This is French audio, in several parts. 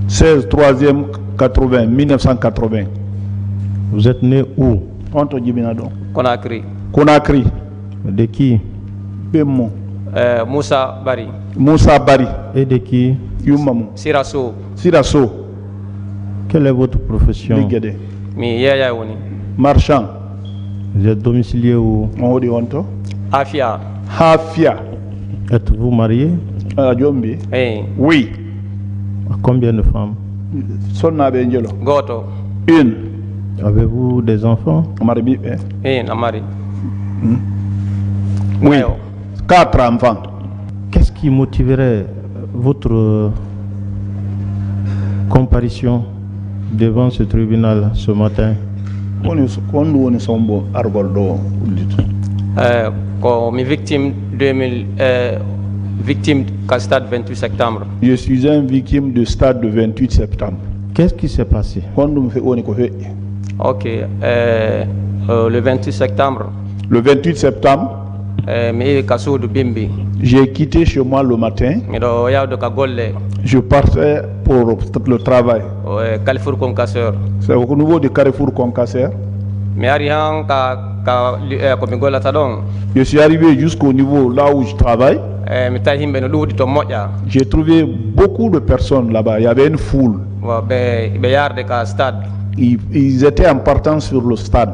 16 3e 80 1980. Vous êtes né où? Onto Jibinado. Conakry. Conakry. De qui? Bemo. Moussa Bari. Moussa Bari. Et de qui? Yumamu. Siraso. Siraso. Quelle est votre profession? Ligede. Mi yaya woni. Marchand. Vous êtes domicilié où? On dit onto. Afia. Hafia. Êtes-vous marié? Jombi. Eh. Oui. À combien de femmes? Sonna Benjelo. Goto. Une. Avez-vous des enfants? Maribi. Namari. Oui. 4 enfants. Qu'est-ce qui motiverait votre comparution devant ce tribunal ce matin? On sombo argoldo ulit. Ko mi victime 2000 victime ka stade 28 septembre. Je suis un victime de stade de 28 septembre. Qu'est-ce qui s'est passé? Ok. Le 28 septembre. Le 28 septembre. J'ai quitté chez moi le matin. Je partais pour le travail. Carrefour Concasseur. C'est au niveau de Carrefour Concasseur. Je suis arrivé jusqu'au niveau là où je travaille. J'ai trouvé beaucoup de personnes là-bas. Il y avait une foule. Ils étaient en partance sur le stade.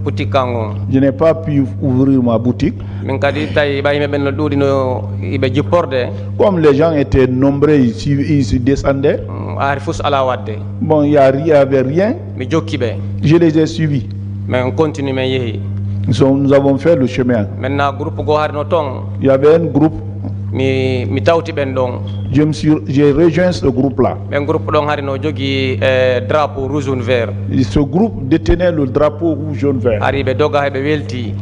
Je n'ai pas pu ouvrir ma boutique. Comme les gens étaient nombreux, ils descendaient. Bon, il n'y avait rien. Je les ai suivis. Nous avons fait le chemin. Il y avait un groupe. J'ai rejoint ce groupe-là. Ce groupe détenait le drapeau rouge, jaune, vert.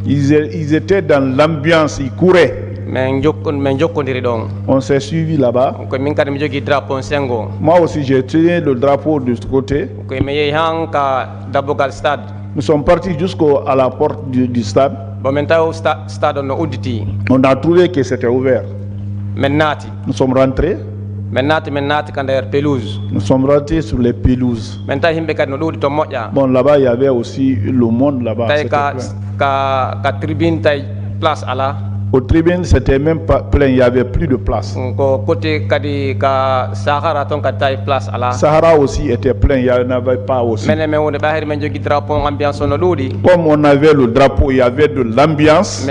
Ils étaient dans l'ambiance, ils couraient. On s'est suivi là-bas. Moi aussi, j'ai tenu le drapeau de ce côté. Nous sommes partis jusqu'à la porte du stade. On a trouvé que c'était ouvert. Nous sommes rentrés. Nous sommes rentrés sur les pelouses. Bon, là-bas, il y avait aussi le monde là-bas. Au tribune, c'était même pas plein, il n'y avait plus de place. Sahara aussi était plein, il n'y en avait pas aussi. Comme on avait le drapeau, il y avait de l'ambiance.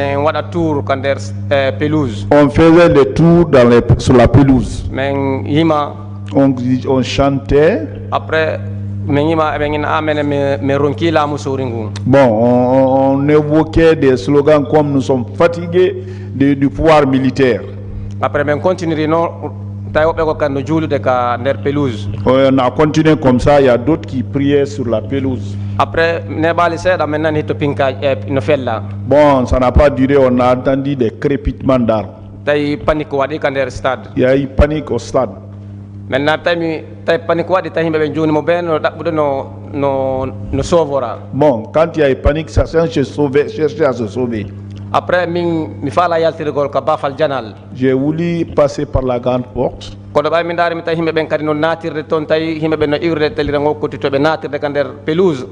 On faisait les tours sur la pelouse. On chantait. Après, bon, on évoquait des slogans comme nous sommes fatigués du pouvoir militaire. Après, on a continué comme ça, il y a d'autres qui priaient sur la pelouse. Après, bon, ça n'a pas duré, on a entendu des crépitements d'armes. Il y a eu panique au stade. Bon, quand il y a eu panique, certains cherchaient à se sauver. Après, j'ai voulu passer par la grande porte.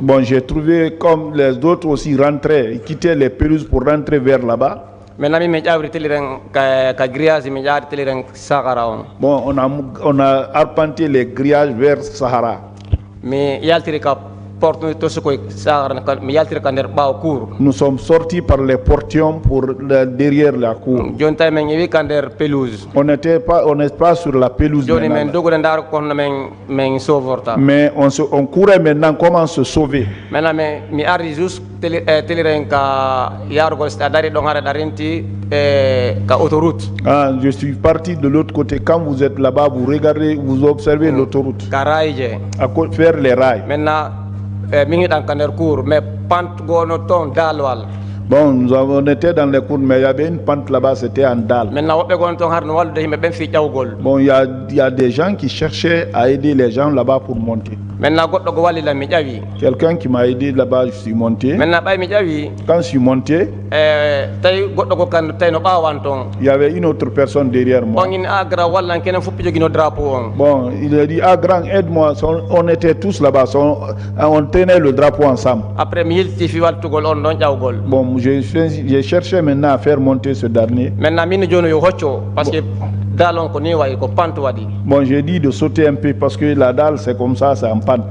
Bon, j'ai trouvé comme les autres aussi rentraient, ils quittaient les pelouses pour rentrer vers là-bas. Bon, on a arpenté les grillages vers Sahara. Nous sommes sortis par les portions pour derrière la cour. On n'est pas sur la pelouse mais on courait maintenant comment se sauver. Je suis parti de l'autre côté. Quand vous êtes là-bas, vous regardez, vous observez l'autoroute. Faire les rails. Bon, on était dans les cours, mais il y avait une pente là-bas, c'était en dalle. Bon, il y a des gens qui cherchaient à aider les gens là-bas pour monter. Quelqu'un qui m'a aidé là-bas, je suis monté. Quand je suis monté, il y avait une autre personne derrière moi. Bon, il a dit, ah grand, aide-moi. On était tous là-bas, on tenait le drapeau ensemble. Bon, j'ai cherché maintenant à faire monter ce dernier. Bon, j'ai dit de sauter un peu parce que la dalle c'est comme ça, c'est en panne.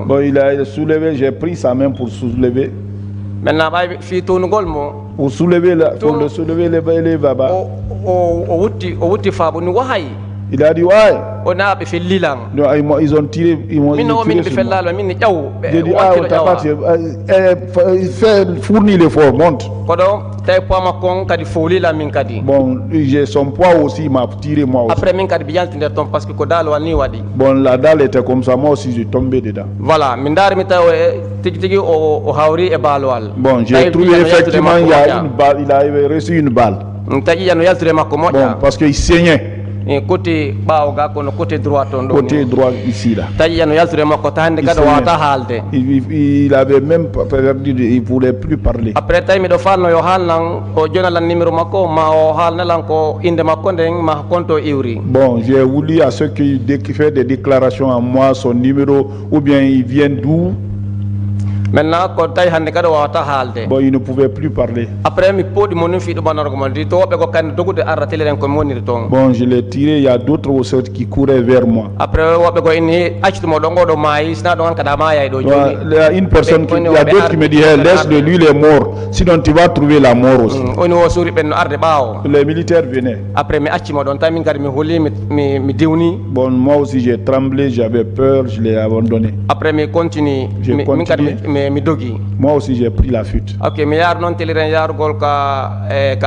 Bon, il a soulevé, j'ai pris sa main pour soulever. Pour soulever, pour le soulever les babas. Il a dit, ouais. Non, ils ont tiré, ils m'ont tiré sur moi. J'ai dit, ah, on t'a pas tiré. Fais fournir l'effort, monte. Bon, j'ai son poids aussi, il m'a tiré moi aussi. Bon, la dalle était comme ça, moi aussi j'ai tombé dedans. Voilà, bon, j'ai trouvé effectivement, il y a une balle, il avait reçu une balle. Bon, parce qu'il saignait. Côté droit ici là. Il avait même perdu, il ne voulait plus parler. Bon, j'ai voulu à ceux qui font des déclarations à moi son numéro ou bien ils viennent d'où. Maintenant, bon, il ne pouvait plus parler. Bon, je l'ai tiré, il y a d'autres aussi qui couraient vers moi. Il y a une personne, il y a d'autres qui me disaient, laisse-le, lui il est mort, sinon tu vas trouver la mort aussi. Les militaires venaient. Bon, moi aussi j'ai tremblé, j'avais peur, je l'ai abandonné. J'ai continué. Moi aussi j'ai pris la fuite. Ok, mais yar non teleren yar gol ka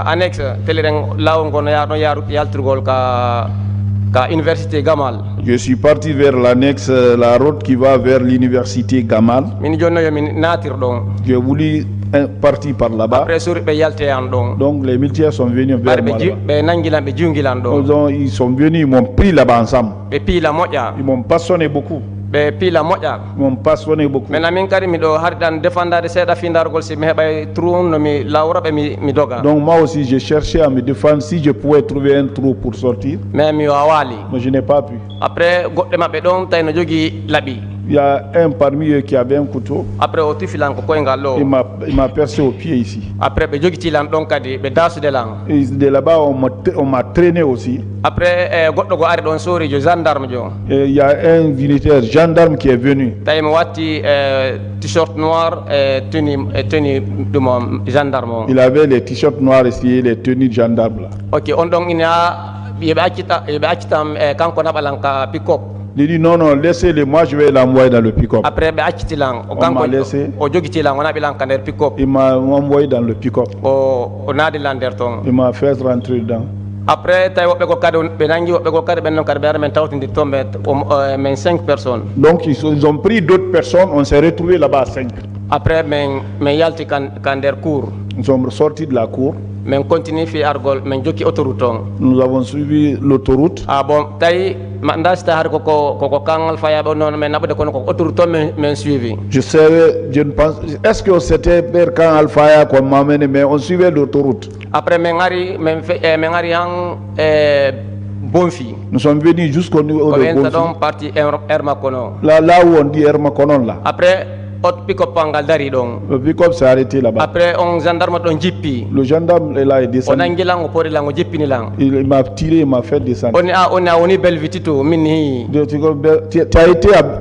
annexe teleren law ngono yar non yar turgol ka université Gamal. Je suis parti vers l'annexe, la route qui va vers l'université Gamal. J'ai voulu partir par là-bas. Donc les militaires sont venus vers moi là-bas. Ils sont venus, ils m'ont pris là-bas ensemble. Ils m'ont passionné beaucoup. Ils m'ont passionné beaucoup. Donc moi aussi j'ai cherché à me défendre si je pouvais trouver un trou pour sortir. Mais je n'ai pas pu. Il y a un parmi eux qui avait un couteau. Il m'a percé au pied ici. Et de là-bas, on m'a traîné aussi. Et il y a un militaire gendarme qui est venu. T-shirt noir, tenue de mon gendarme. Il avait les t-shirts noirs ici et les tenues de gendarme là. Ok, on donc il y a pick-up. Il dit non, laissez-le, moi je vais l'envoyer dans le pick-up. Après, on m'a laissé. Il m'a envoyé dans le pick-up. Il m'a fait rentrer dedans. Après, 5 personnes. Donc ils ont pris d'autres personnes, on s'est retrouvé là-bas à 5. Après, nous sommes sortis de la cour. Nous avons suivi l'autoroute. Ah bon, je savais, je ne pense, est-ce que c'était vers quand Alphaya qu'on m'a amené, mais on suivait l'autoroute. Après, nous sommes venus jusqu'au niveau de Bonfi. Là où on dit Hermakonon là. Après, le pick-up s'est arrêté là-bas. Après, le gendarme est là et descendu. Il m'a tiré, il m'a fait descendre.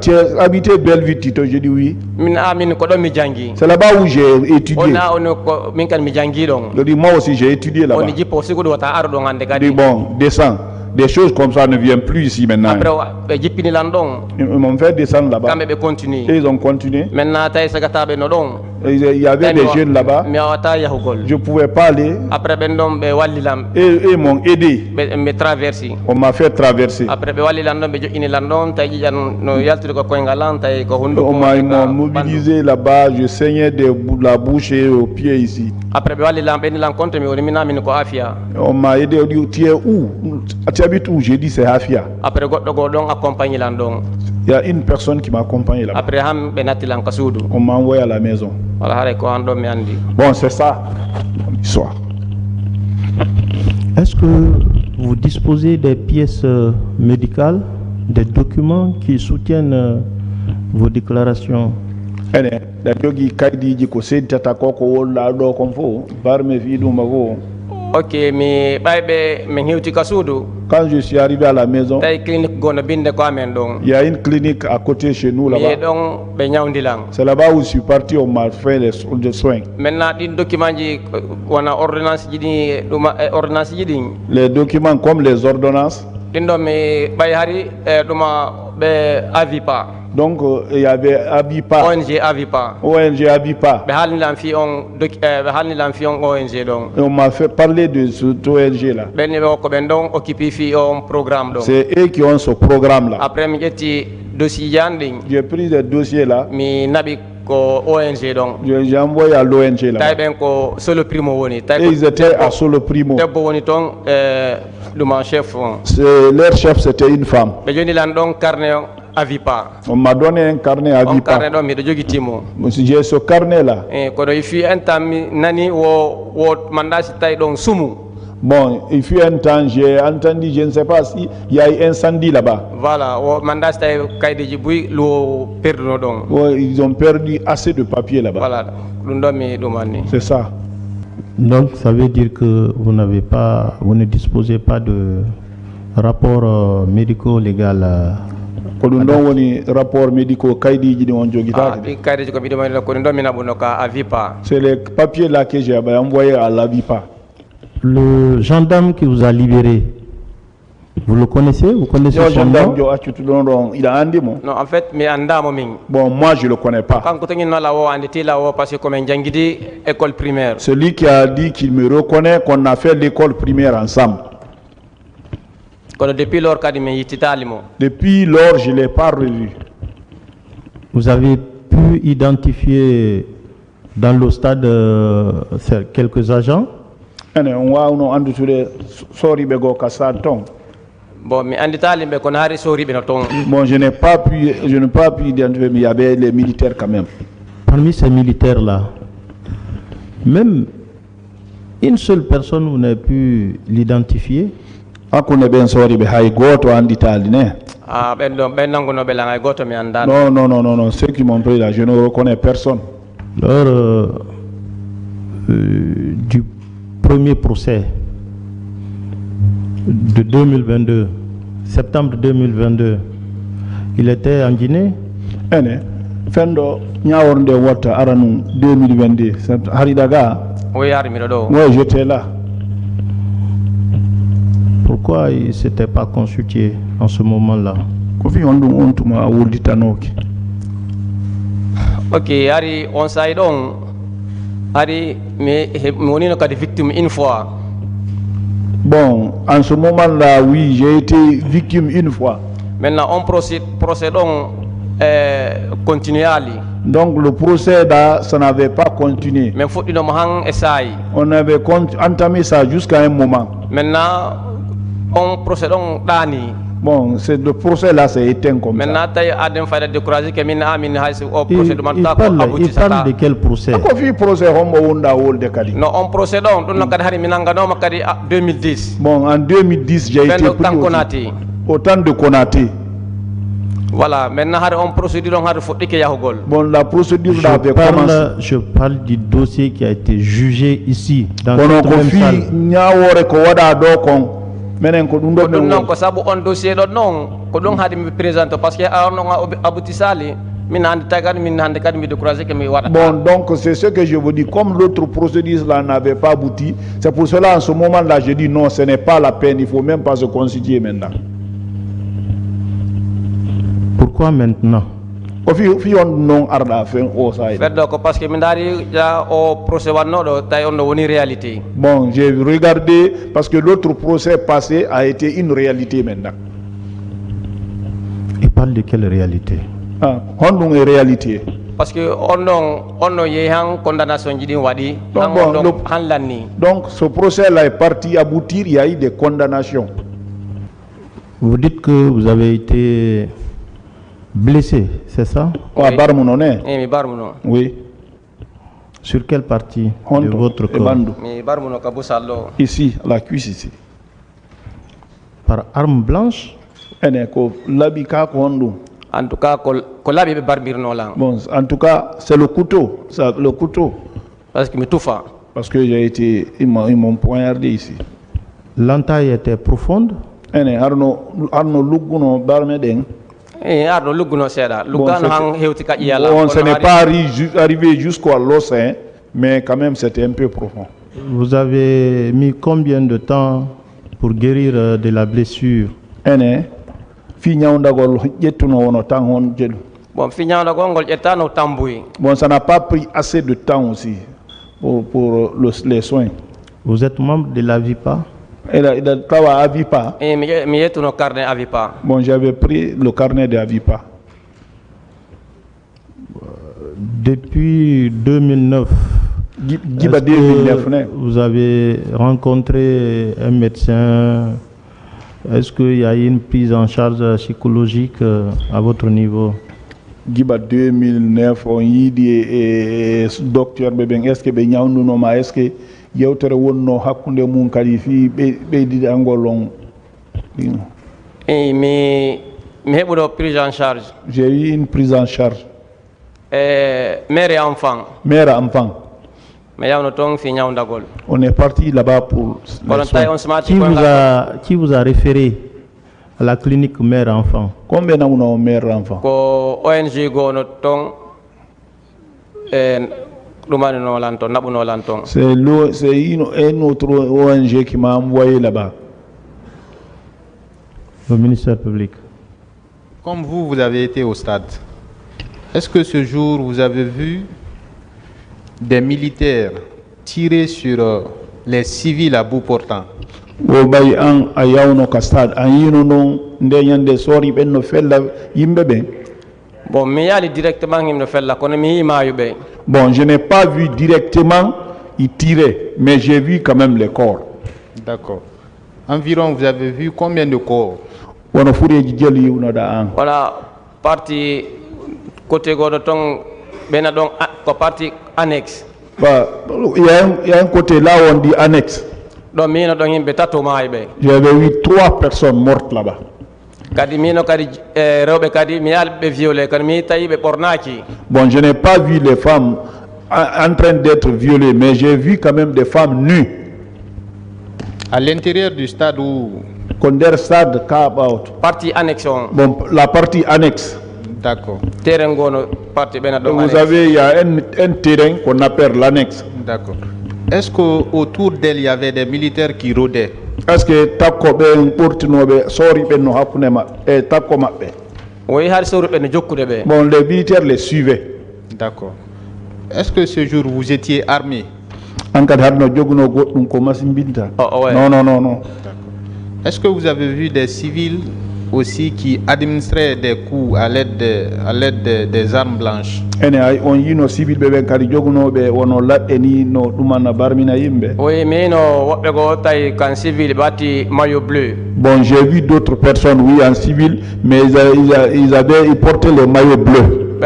Tu as habité Belvitito? J'ai dit oui. C'est là-bas où j'ai étudié. Je dis moi aussi j'ai étudié là-bas. Je dis bon, descends. Des choses comme ça ne viennent plus ici maintenant. Après Ils m'ont fait descendre là-bas. Et ils ont continué. Maintenant Il y avait des jeunes là-bas. Je ne pouvais pas aller. Et ils m'ont aidé. On m'a fait traverser. On m'a mobilisé là-bas. Je saignais de la bouche et aux pieds ici. On m'a aidé. On dit, tu es où? Tu habites où? J'ai dit, c'est Afia. Il y a une personne qui m'a accompagné là-bas. On m'a envoyé à la maison. Bon, c'est ça l'histoire. Est-ce que vous disposez des pièces médicales, des documents qui soutiennent vos déclarations? Ok, mais quand je suis arrivé à la maison, il y a une clinique à côté chez nous là-bas. C'est là-bas où je suis parti, on m'a fait les soins. Maintenant, les documents comme les ordonnances. Donc il y avait Avipa. ONG Avipa. ONG Avipa. Et on m'a fait parler de ce ONG là. C'est eux qui ont ce programme là. Après j'ai pris ce dossier là. ONG donc. J'ai envoyé à l'ONG là. Et ils étaient à Solo Primo. Leur chef c'était une femme. On m'a donné un carnet Avipa. J'ai ce carnet là. Bon, il fut un temps, j'ai entendu, je ne sais pas s'il y a eu incendie là-bas. Voilà, ils ont perdu assez de papier là-bas. Voilà, c'est ça. Donc ça veut dire que vous ne disposez pas de rapport médico-légal. Rapport médico c'est les papiers là que j'ai envoyé à l'Avipa. Le gendarme qui vous a libéré, vous le connaissez? Vous connaissez son nom? Il a un démon. Non, en fait, mais bon, moi je le connais pas. Celui qui a dit qu'il me reconnaît, qu'on a fait l'école primaire ensemble. Depuis lors, je ne l'ai pas revu. Vous avez pu identifier dans le stade quelques agents? Bon, mais bon, je n'ai pas pu identifier, mais il y avait les militaires quand même. Parmi ces militaires-là, même une seule personne, vous n'avez pu l'identifier? Non, ceux qui m'ont pris là, je ne reconnais personne. Lors du premier procès de 2022, septembre 2022, il était en Guinée? Fendo Nyaornde Wata Aranou 2022, Haridaga. Oui, j'étais là. Pourquoi il ne s'était pas consulté en ce moment-là? Ok, Ari, on s'aide donc. Ari, mais on est des victimes une fois. Bon, en ce moment-là, oui, j'ai été victime une fois. Maintenant, on procédons continuellement. Donc le procès là, ça n'avait pas continué. Mais on avait entamé ça jusqu'à un moment. Maintenant, on procède d'année. Bon, le procès là c'est éteint comme ça. Il parle de quel procès? Non, on procède en 2010. Bon, en 2010, j'ai été pris au temps de Konaté. Voilà, maintenant on procédure bon, la procédure là avait commencé. Je parle du dossier qui a été jugé ici dans cette même salle. Bon, donc c'est ce que je vous dis. Comme l'autre procédure là n'avait pas abouti, c'est pour cela en ce moment-là, je dis non, ce n'est pas la peine, il ne faut même pas se constituer maintenant. Pourquoi maintenant? Parce que bon, j'ai regardé parce que l'autre procès passé a été une réalité maintenant. Il parle de quelle réalité? Ah, on a une réalité. Parce que on a condamnation donc ce procès-là est parti aboutir, il y a eu des condamnations. Vous dites que vous avez été blessé, c'est ça? Oui. Oui. Sur quelle partie de votre corps? Ici, la cuisse ici. Par arme blanche? En tout cas, bon, en tout cas, c'est le couteau. Le couteau. Parce que ils m'ont poignardé ici. L'entaille était profonde? Bon, ce n'est pas arrivé jusqu'à l'os, mais quand même c'était un peu profond. Vous avez mis combien de temps pour guérir de la blessure? Bon, ça n'a pas pris assez de temps aussi pour les soins. Vous êtes membre de l'AVIPA? Bon, j'avais pris le carnet de Avipa. Depuis 2009, vous avez rencontré un médecin. Est-ce qu'il y a eu une prise en charge psychologique à votre niveau? 2009, on y dit docteur Beben, est-ce que est-ce que prise en charge. J'ai eu une prise en charge. Mère et enfant. Mère et enfant. On est parti là-bas pour qui vous a référé à la clinique mère-enfant? Combien d'années mère-enfant? ONG c'est une autre ONG qui m'a envoyé là-bas. Le ministère public. Comme vous avez été au stade, est-ce que ce jour vous avez vu des militaires tirer sur les civils à bout portant? Bon, bon, je n'ai pas vu directement y tirer, mais j'ai vu quand même les corps. D'accord. Environ, vous avez vu combien de corps? Voilà, partie côté Godoton, partie annexe. Il y a un côté là où on dit annexe. J'avais vu 3 personnes mortes là-bas. Bon, je n'ai pas vu les femmes en train d'être violées, mais j'ai vu quand même des femmes nues. À l'intérieur du stade où? Partie annexe. Bon, la partie annexe. D'accord. Vous avez, il y a un terrain qu'on appelle l'annexe. D'accord. Est-ce qu'autour d'elle, il y avait des militaires qui rôdaient? Est-ce que bon, les militaires les suivaient. D'accord. Est-ce que ce jour vous étiez armé? Non. Est-ce que vous avez vu des civils aussi qui administraient des coups à l'aide des armes blanches? Oui, mais quand civil bâti maillot bleu. Bon, j'ai vu d'autres personnes, oui, en civil, mais ils portaient le maillot bleu.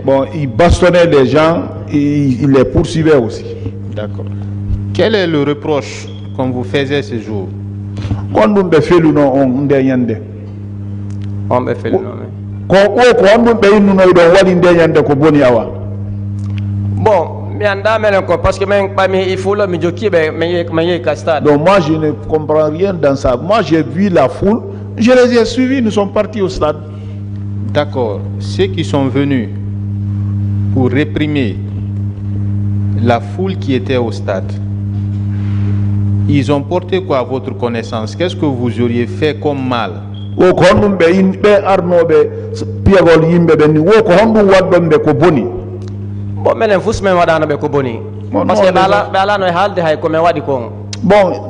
Bon, ils bastonnaient les gens, ils les poursuivaient aussi. D'accord. Quel est le reproche qu'on vous faisait ce jour? Bon, parce que donc moi je ne comprends rien dans ça. Moi j'ai vu la foule, je les ai suivis, nous sommes partis au stade. D'accord. Ceux qui sont venus pour réprimer la foule qui était au stade, ils ont porté quoi à votre connaissance? Qu'est-ce que vous auriez fait comme mal? Bon,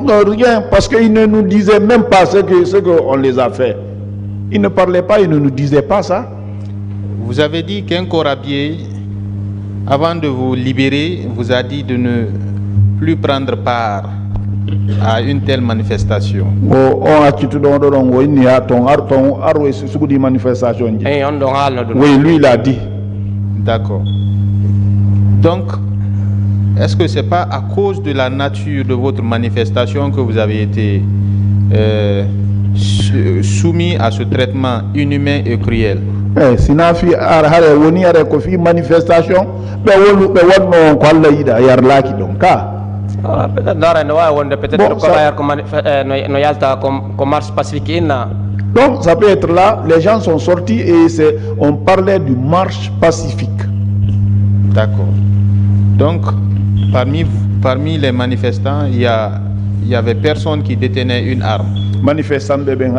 non, rien, parce qu'ils ne nous disaient même pas ce qu'on les a fait. Ils ne parlaient pas, ils ne nous disaient pas ça. Vous avez dit qu'un corabier, avant de vous libérer, vous a dit de ne plus prendre part à une telle manifestation. Oui, lui il a dit. D'accord. Donc, est-ce que ce n'est pas à cause de la nature de votre manifestation que vous avez été soumis à ce traitement inhumain et cruel? Sinafi arhare woni are ko fi manifestation be wolu be wonno ko Allah yida yar laki don ka donc ça peut être là, les gens sont sortis et on parlait du marche pacifique. D'accord. Donc parmi les manifestants, il y avait personne qui détenait une arme. Manifestant bébé non,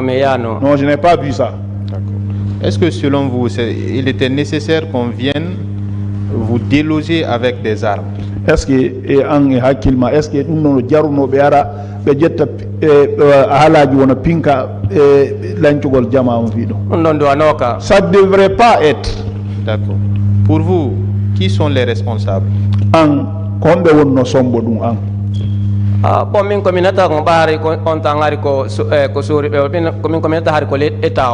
mais non, je n'ai pas vu ça. Est-ce que selon vous, il était nécessaire qu'on vienne vous déloger avec des armes? Est-ce que nous jaruno beara be jetta halaji wona pinka lancugol jama on vido? Ça ne devrait pas être. D'accord. Pour vous, qui sont les responsables? An kombe wonno sombo dum an. Bon, min communauté on bari on tangari ko sori be min communauté har ko l'état.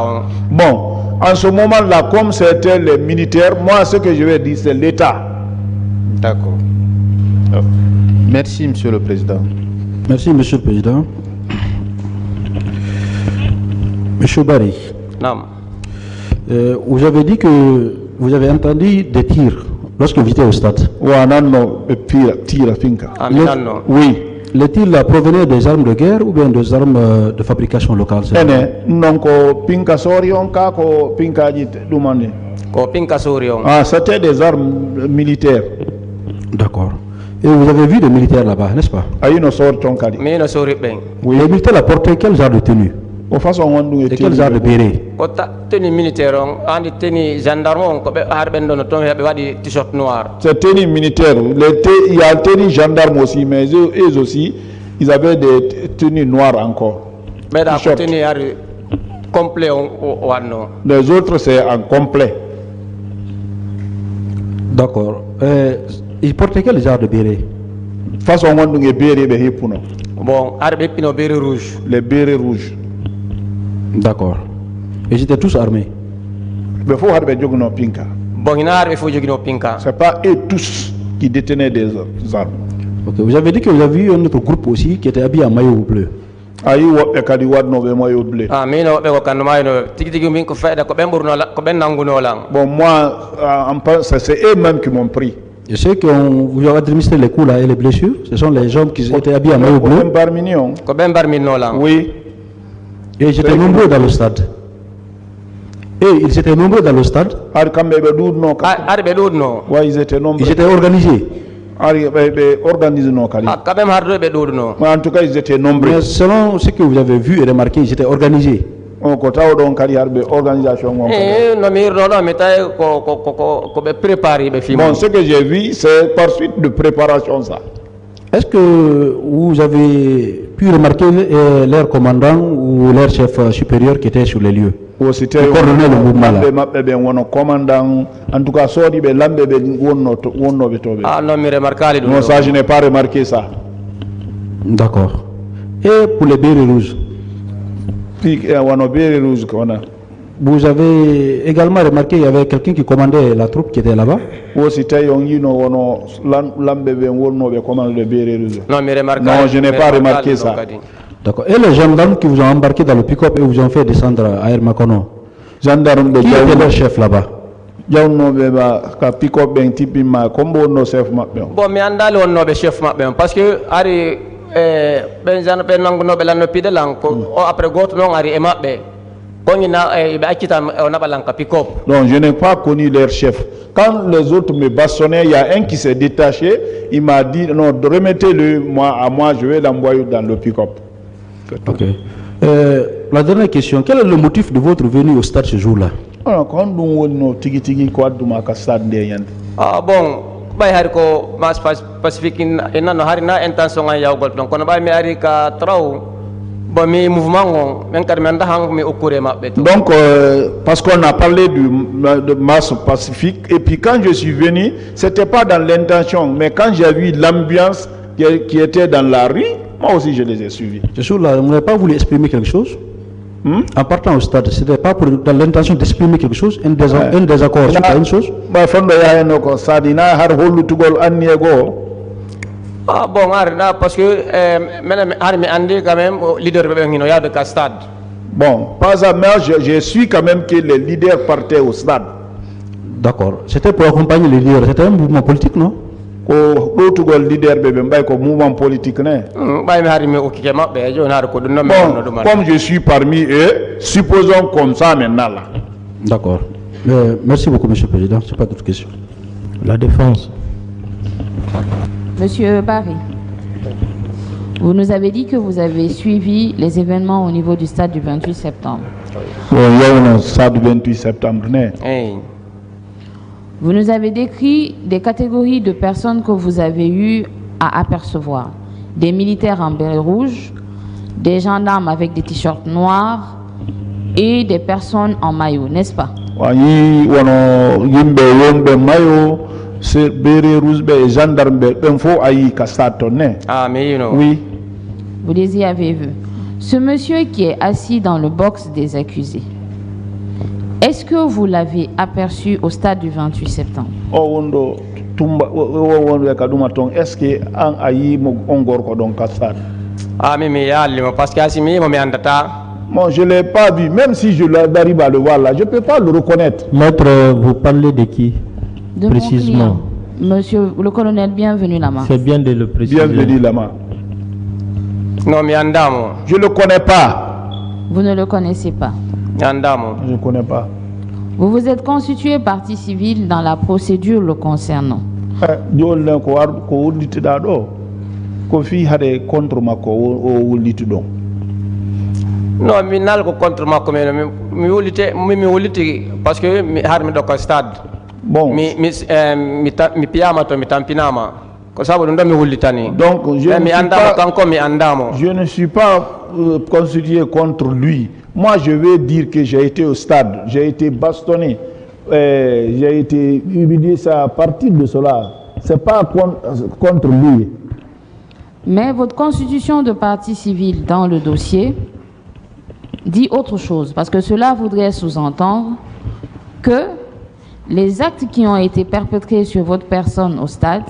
Bon, en ce moment-là, comme c'était les militaires, moi ce que je vais dire c'est l'État. D'accord. Merci Monsieur le Président. Merci Monsieur le Président. Monsieur Barry. Non. Vous avez dit que vous avez entendu des tirs lorsque vous étiez au stade. Oui. Les tirs là provenaient des armes de guerre ou bien des armes de fabrication locale? Ah, c'était des armes militaires. D'accord. Et vous avez vu des militaires là-bas, n'est-ce pas? Oui. Les militaires là portaient quel genre de tenue? Et quel genre de béret? Tenue militaire, on tenue gendarme, t-shirt noir. C'est tenue militaire. Il y a tenue gendarme aussi, mais eux aussi, ils avaient des tenues noires encore. Mais la tenue complet. Les autres, c'est en complet. D'accord. Ils portaient quel genre de béret? Façon on béret bon, béret rouge. Les bérets rouges. D'accord. Et ils étaient tous armés? Bon, c'est pas eux tous qui détenaient des armes. Ok. Vous avez dit que vous avez vu un autre groupe aussi qui était habillé en maillot bleu. Ah, mais bon, moi, c'est eux-mêmes qui m'ont pris. Je sais que vous avez administré les coups là et les blessures. Ce sont les hommes qui étaient habillés en maillot bleu. Oui. Et ils étaient nombreux dans le stade. Et ils étaient nombreux dans le stade. Oui, ils étaient nombreux. Ils étaient organisés. En tout cas, ils étaient nombreux. Mais selon ce que vous avez vu et remarqué, ils étaient organisés. Bon, ce que j'ai vu, c'est par suite de préparation ça. Est-ce que vous avez pu remarquer leur commandant ou leur chef supérieur qui était sur les lieux? C'était le mouvement là. En tout cas, non, ça, je n'ai pas remarqué ça. D'accord. Et pour les bérets rouges? Vous avez également remarqué qu'il y avait quelqu'un qui commandait la troupe qui était là-bas? Non, mais non, je n'ai pas remarqué ça. D'accord. Et les gendarmes qui vous ont embarqué dans le pick-up et vous ont fait descendre à Hermakono? Qui était leur chef là-bas? Bon, mais andale on no be chef mabbe parce que ari ben jan ben nangu no be lan no pide lan ko après goto non ari e mabbe Donc je n'ai pas connu leur chef. Quand les autres me bastonnaient, il y a un qui s'est détaché, il m'a dit non, remettez-le à moi, je vais l'envoyer dans le pick-up. Ok. La dernière question, quel est le motif de votre venue au stade ce jour-là? Ah bon, bay har ko mas pacifique ina no harina intention ay yawgol donc kono bay mi ari ka traw bo mi mouvement men kad men hang mi okure mabbe. Donc parce qu'on a parlé de masse pacifique et puis quand je suis venu, c'était pas dans l'intention, mais quand j'ai vu l'ambiance qui était dans la rue, moi aussi je les ai suivis. Ce jour-là, vous n'avez pas voulu exprimer quelque chose? En partant au stade, c'était pas dans l'intention d'exprimer quelque chose, un désaccord sur une chose? Ah bon, parce que quand même leader de stade. Bon, pas à moi, je suis quand même que les leaders partaient au stade. D'accord. C'était pour accompagner les leaders, c'était un mouvement politique, non? Mouvement politique. Bon, comme je suis parmi eux, supposons comme ça maintenant là. D'accord. Merci beaucoup, Monsieur le Président. C'est pas d'autres questions. La défense. Monsieur Barry, vous nous avez dit que vous avez suivi les événements au niveau du stade du 28 septembre. Il y a un stade du 28 septembre. Vous nous avez décrit des catégories de personnes que vous avez eu à apercevoir. Des militaires en béret rouge, des gendarmes avec des t-shirts noirs et des personnes en maillot, n'est-ce pas? Ah, mais oui. Vous les y avez vus. Ce monsieur qui est assis dans le box des accusés, est-ce que vous l'avez aperçu au stade du 28 septembre? Est-ce que ah, mais parce que bon, je ne l'ai pas vu, même si je arrive à le voir là, je ne peux pas le reconnaître. Maître, vous parlez de qui? De précisément. Monsieur le colonel, bienvenue là-bas. C'est bien de le préciser. Bienvenue là-bas. Non, mais Andamo. Je ne le connais pas. Vous ne le connaissez pas? Andamo. Je ne connais pas. Vous vous êtes constitué partie civile dans la procédure le concernant. Non, mais nal ko contre ma commune mi wolite parce que mi harmi do ko stade. Bon. Mi piyama to mi tampinama ko sabu ndo mi wolitani. Donc je ne suis pas constitué contre lui. Moi je vais dire que j'ai été au stade, j'ai été bastonné, j'ai été humilié, ça à partir de cela. C'est pas contre lui. Mais votre constitution de partie civile dans le dossier dit autre chose, parce que cela voudrait sous-entendre que les actes qui ont été perpétrés sur votre personne au stade,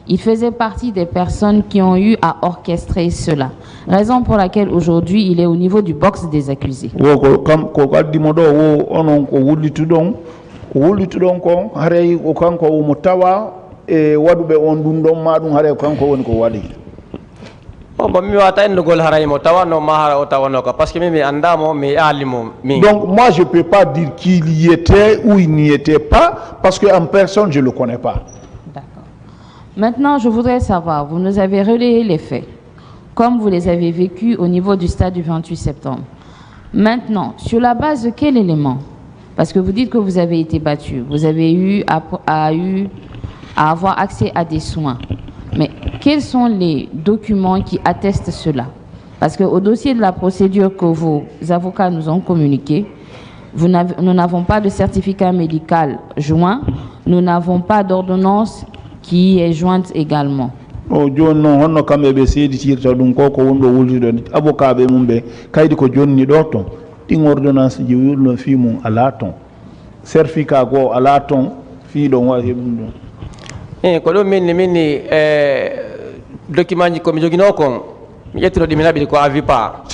il faisait partie des personnes qui ont eu à orchestrer cela. Raison pour laquelle aujourd'hui il est au niveau du box des accusés. Donc moi je ne peux pas dire qu'il y était ou il n'y était pas parce qu'en personne je ne le connais pas. D'accord. Maintenant je voudrais savoir, vous nous avez relayé les faits comme vous les avez vécus au niveau du stade du 28 septembre. Maintenant, sur la base de quel élément? Parce que vous dites que vous avez été battu, vous avez eu à avoir accès à des soins. Mais quels sont les documents qui attestent cela? Parce qu'au dossier de la procédure que vos avocats nous ont communiqué, nous n'avons pas de certificat médical joint, nous n'avons pas d'ordonnance qui est jointe également. C'est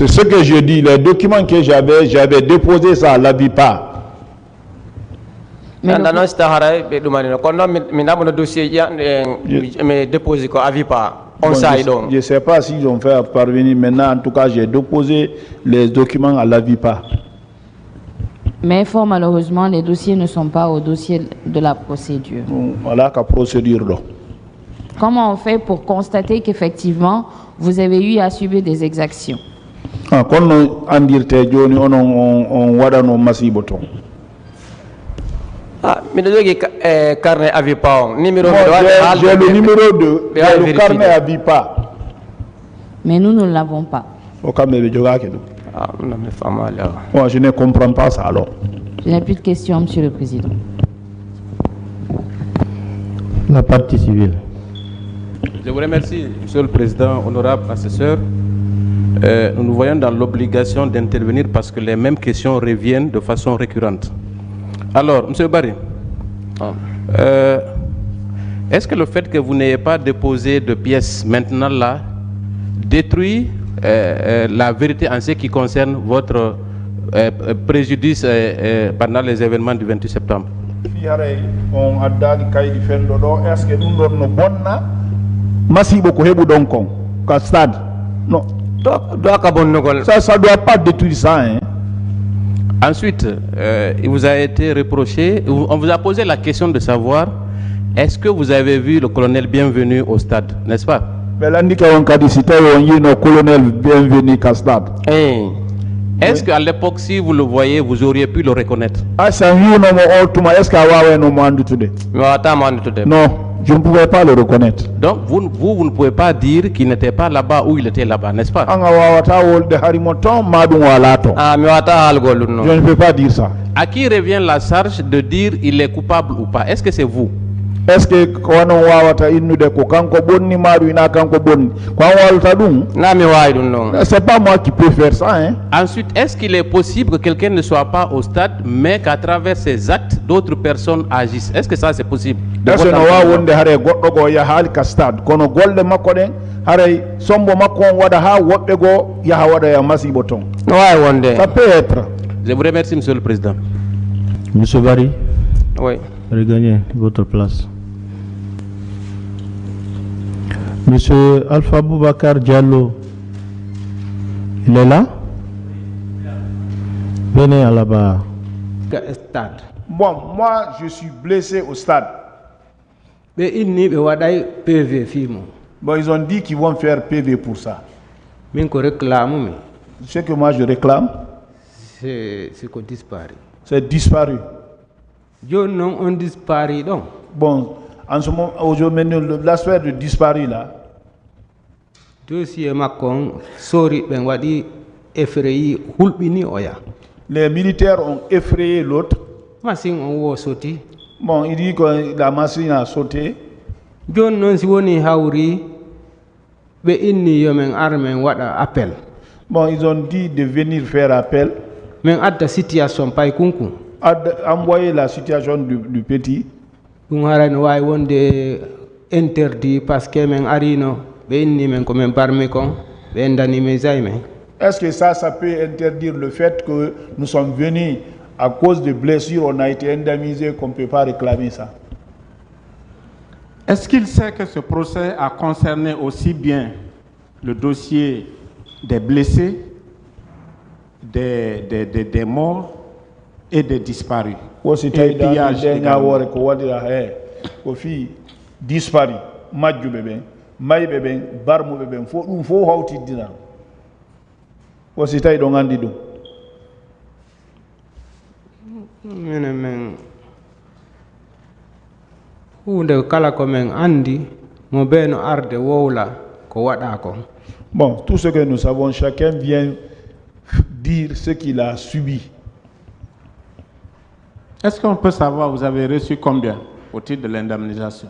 ce que je dis, les documents que j'avais déposé ça à l'AVIPA. Je ne sais pas s'ils ont fait parvenir maintenant, en tout cas j'ai déposé les documents à l'AVIPA. Mais fort malheureusement, les dossiers ne sont pas au dossier de la procédure. Voilà la procédure. Comment on fait pour constater qu'effectivement, vous avez eu à subir des exactions? Quand on dit que on va dans Massiboton. J'ai le numéro 2, le carnet à vie pas. Mais nous ne l'avons pas. Moi, je ne comprends pas ça alors. Je n'ai plus de questions, Monsieur le Président. La partie civile. Je vous remercie, Monsieur le Président, honorable assesseur. Nous voyons dans l'obligation d'intervenir parce que les mêmes questions reviennent de façon récurrente. Alors, Monsieur Barry, est-ce que le fait que vous n'ayez pas déposé de pièces maintenant là détruit la vérité en ce qui concerne votre préjudice pendant les événements du 28 septembre? Est-ce que nous avons bonne Massibo ko hebu donc ka stade non ça doit pas détruire ça hein. Ensuite il vous a été reproché, on vous a posé la question de savoir est-ce que vous avez vu le colonel Bienvenu au stade, n'est-ce pas? Colonel Bienvenu au stade. Est-ce qu'à l'époque, si vous le voyez, vous auriez pu le reconnaître? Non, je ne pouvais pas le reconnaître. Donc, vous ne pouvez pas dire qu'il n'était pas là-bas ou il était là-bas, n'est-ce pas? Je ne peux pas dire ça. À qui revient la charge de dire il est coupable ou pas? Est-ce que c'est vous? Est-ce que c'est pas moi qui peux faire ça hein? Ensuite, est-ce qu'il est possible que quelqu'un ne soit pas au stade mais qu'à travers ses actes d'autres personnes agissent? Est-ce que ça c'est possible? Ça peut être. Je vous remercie, Monsieur le Président. Monsieur Barry. Oui. Regagnez votre place. Monsieur Alpha Boubacar Diallo, il est là? Venez à la barre. Bon, moi je suis blessé au stade. Bon, ils ont dit qu'ils vont faire PV pour ça. Ce que moi je réclame, c'est qu'on disparaît. C'est disparu. On disparaît donc. Bon, en ce moment, aujourd'hui, l'aspect de disparu là. Les militaires ont effrayé l'autre. Bon, il dit que la machine a sauté. Bon, ils ont dit de venir faire appel. Envoyer la situation du petit. Interdit parce que est-ce que ça peut interdire le fait que nous sommes venus à cause de blessures, on a été indemnisé, qu'on ne peut pas réclamer ça? Est-ce qu'il sait que ce procès a concerné aussi bien le dossier des blessés, des morts et des disparus? Et pillage également. Disparu, Madju bébé, Maï bébé, Barmou bébé, faut hauti dina. Aussi taille donc andi do. Bon, tout ce que nous savons, chacun vient dire ce qu'il a subi. Est-ce qu'on peut savoir, vous avez reçu combien au titre de l'indemnisation?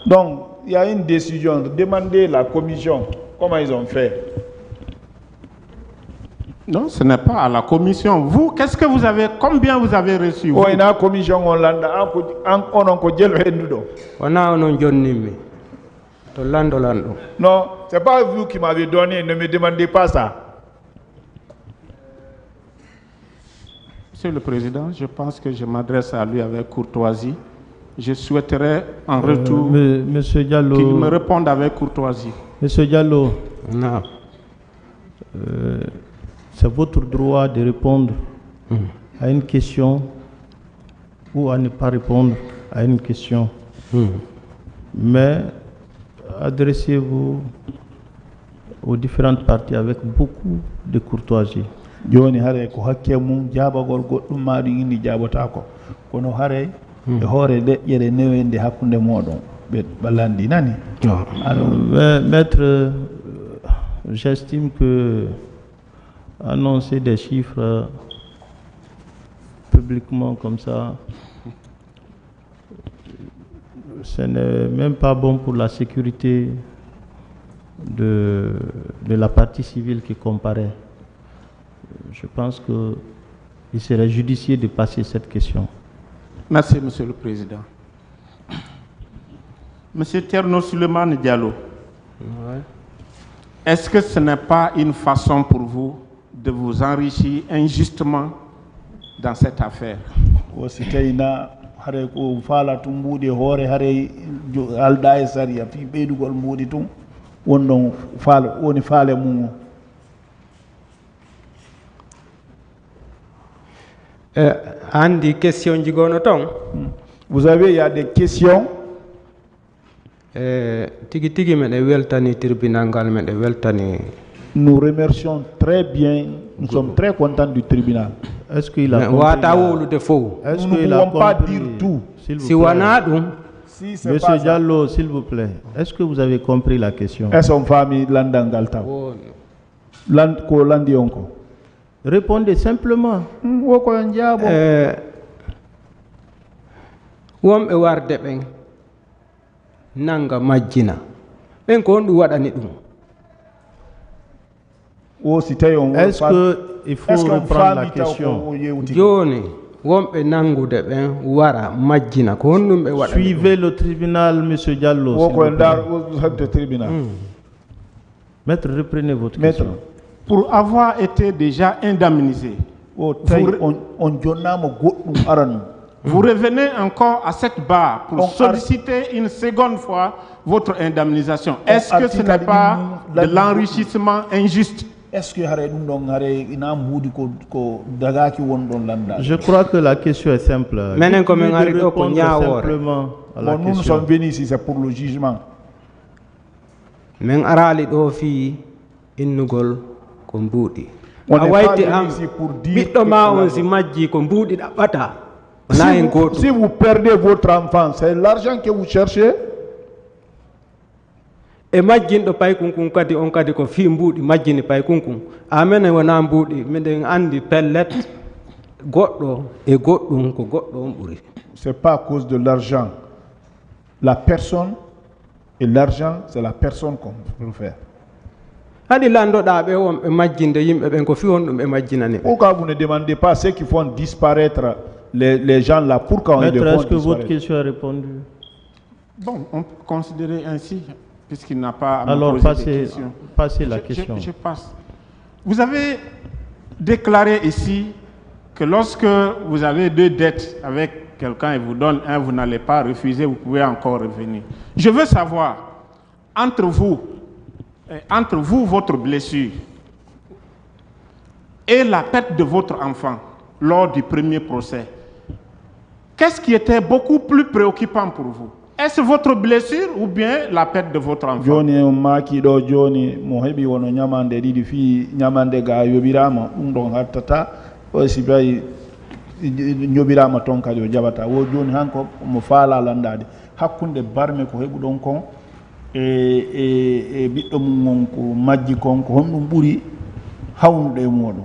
Donc, il y a une décision. Demandez la commission comment ils ont fait. Non, ce n'est pas à la commission. Vous, qu'est-ce que vous avez, combien vous avez reçu? Oui, la commission, on l'a non, c'est pas vous qui m'avez donné, ne me demandez pas ça. Monsieur le Président, je pense que je m'adresse à lui avec courtoisie. je souhaiterais en retour Monsieur Diallo, qu'il me réponde avec courtoisie. Monsieur Diallo, Non. c'est votre droit de répondre à une question ou à ne pas répondre à une question. Mais adressez-vous aux différentes parties avec beaucoup de courtoisie. Joni hare ko hakke mum jabagol goddum maari indi jabata ko kono hare e hoore deƴƴere newende hakkunde modon be ballandi nani. Alors, maître, j'estime que annoncer des chiffres publiquement comme ça, ce n'est même pas bon pour la sécurité de la partie civile qui comparaît. Je pense qu'il serait judicieux de passer cette question. Merci, Monsieur le Président. Monsieur Thierno Souleymane Diallo, est-ce que ce n'est pas une façon pour vous de vous enrichir injustement dans cette affaire? Hare ko fala tum mbuudi hoore hare alda e sariya fi ɓeydugol mbuudi tum wonɗon faala woni faale mum o. Andi question jigono ton. Vous avez, il y a des questions. Tigi tigi meɗe weltani tribunal ngal meɗe weltani. Nous remercions très bien, nous sommes très contents du tribunal. Est-ce qu'il a compris? Est-ce nous ne pouvons pas dire tout. Si Monsieur Diallo, s'il vous plaît, est-ce que vous avez compris la question? Est-ce qu'on famille landangalta? Land ko landi onko. Répondez simplement. Womɓe warde ɓen nanga majjina ɓen ko on ɗum waɗani ɗum. Est-ce qu'il faut reprendre la question? Joni womɓe nangude ɓen wara majjina ko honɗum ɓe waɗani. Suivez le tribunal, Monsieur Diallo. Maître, reprenez votre question. Pour avoir été déjà indemnisé, vous revenez encore à cette barre pour solliciter une seconde fois votre indemnisation. Est-ce que ce n'est pas de l'enrichissement injuste? Je crois que la question est simple. Simplement à la nous sommes venus ici, c'est pour le jugement. Men arali do fi innugol ko mbuudi a wayti am ɓiɗɗo ma on si majji ko mbuudi ɗaɓɓata. Si vous perdez votre enfant, c'est l'argent que vous cherchez. E majjinɗo paykunkun kadi on kadi ko fi mbuuɗi majjini paykunkun amene wona mbuuɗi miɗen andi pellet goɗɗo e goɗɗum ko goɗɗo on ɓuri. C'est pas à cause de l'argent. La personne et l'argent, c'est la personne qu'on peut faire. Hadi landoɗa ɓe wonɓe majjinde yimɓe ɓen ko fi on ɗum ɓe majjinani. Pourquoi vous ne demandez pas ceux qui font disparaître les gens là? Pourquoi on les font disparaître? Est-ce que votre question est répondue? Bon, on peut considérer ainsi. Puisqu'il n'a pas à me alors poser passez la question. Je passe. Vous avez déclaré ici que lorsque vous avez deux dettes avec quelqu'un et vous donne un, vous n'allez pas refuser, vous pouvez encore revenir. Je veux savoir, entre vous, votre blessure et la perte de votre enfant lors du premier procès, qu'est-ce qui était beaucoup plus préoccupant pour vous? Est-ce votre blessure ou bien la perte de votre enfant? Joni maki do joni mo hebi wono nyamande didi fi nyamande ga yobirama dum don hattata o sibay nyobirama ton kadi o jabata wo joni hanko mo faala landade hakkunde barme ko hebu don kon e biddo mum ko majji kon ko hondum buri hawnude modum.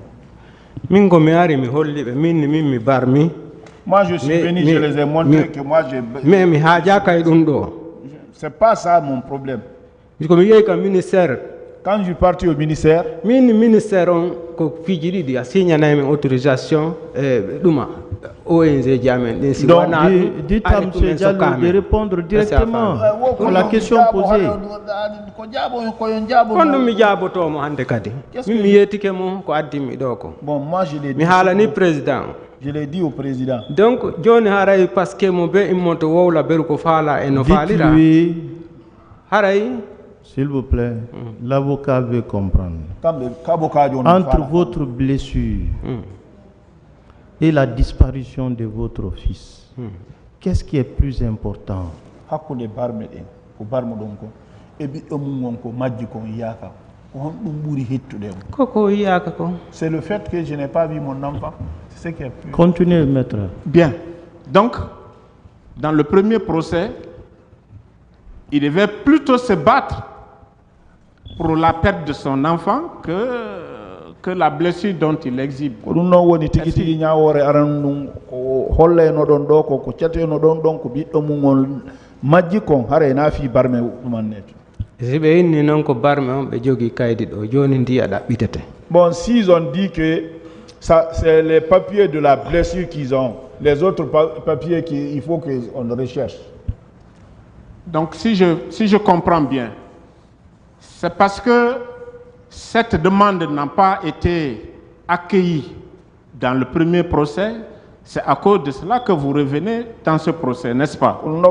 Min go mi ari mi holli be min mi barmi. Moi, je suis venu, je les ai montré que moi, j'ai... Mais c'est pas ça mon problème. Quand je suis parti au ministère, ministère a signé une autorisation ONG Diamant. Donc, dites à M. Diallo de répondre directement à la question posée. Bon, moi, je l'ai dit. Je l'ai dit au président. Donc, John Haray, parce que mon père, il monte où la berko fala et no falira. Dites-lui, Haray, s'il vous plaît, l'avocat veut comprendre. Entre votre blessure et la disparition de votre fils, qu'est-ce qui est plus important? C'est le fait que je n'ai pas vu mon enfant. C'est ce qui est plus... Continuez, maître. Bien. Donc, dans le premier procès, il devait plutôt se battre pour la perte de son enfant que la blessure dont il exhibe. Bon, s'ils ont dit que c'est les papiers de la blessure qu'ils ont, les autres papiers qu'il faut qu'on recherche. Donc, si je comprends bien, c'est parce que cette demande n'a pas été accueillie dans le premier procès, c'est à cause de cela que vous revenez dans ce procès, n'est-ce pas? Bon,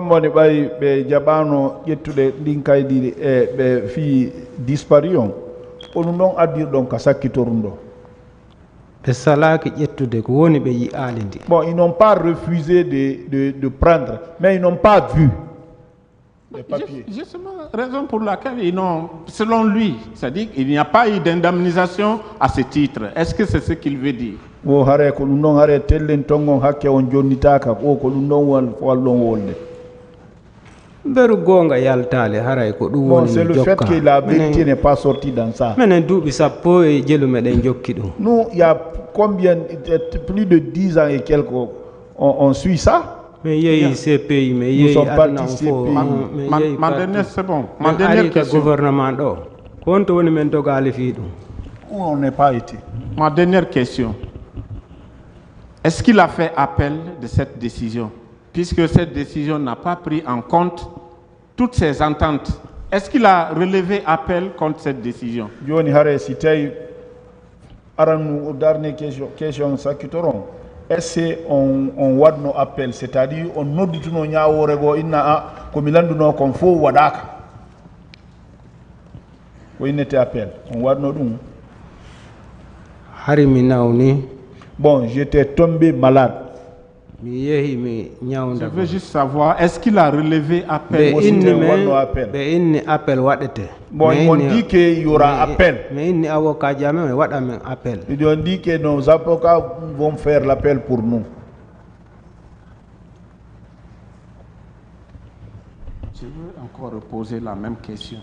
ils n'ont pas refusé de prendre, mais ils n'ont pas vu les papiers. Justement, raison pour laquelle ils n'ont, selon lui, c'est-à-dire qu'il n'y a pas eu d'indemnisation à ce titre. Est-ce que c'est ce qu'il veut dire? Bon, c'est le fait que la vérité n'est pas sortie dans ça. Nous, il y a combien, plus de 10 ans et quelques, on suit ça. Nous sommes partis ma dernière, c'est bon. Ma dernière question. Où on n'est pas été. Ma dernière question. Est-ce qu'il a fait appel de cette décision? Puisque cette décision n'a pas pris en compte toutes ces ententes. Est-ce qu'il a relevé appel contre cette décision? Johnny Harris, c'était une dernière question, ça qui t'auront. Est-ce qu'on voit nos appels, c'est-à-dire on nous dit nous n'y a pas inna comme il a dit nous qu'on faut wadaka. Oui, il n'était appel. On voit nos dons. Bon, j'étais tombé malade. Je veux juste savoir, est-ce qu'il a relevé appel? Bon, ils m'ont dit qu'il y aura appel. Ils ont dit que nos avocats vont faire l'appel pour nous. Je veux encore reposer la même question.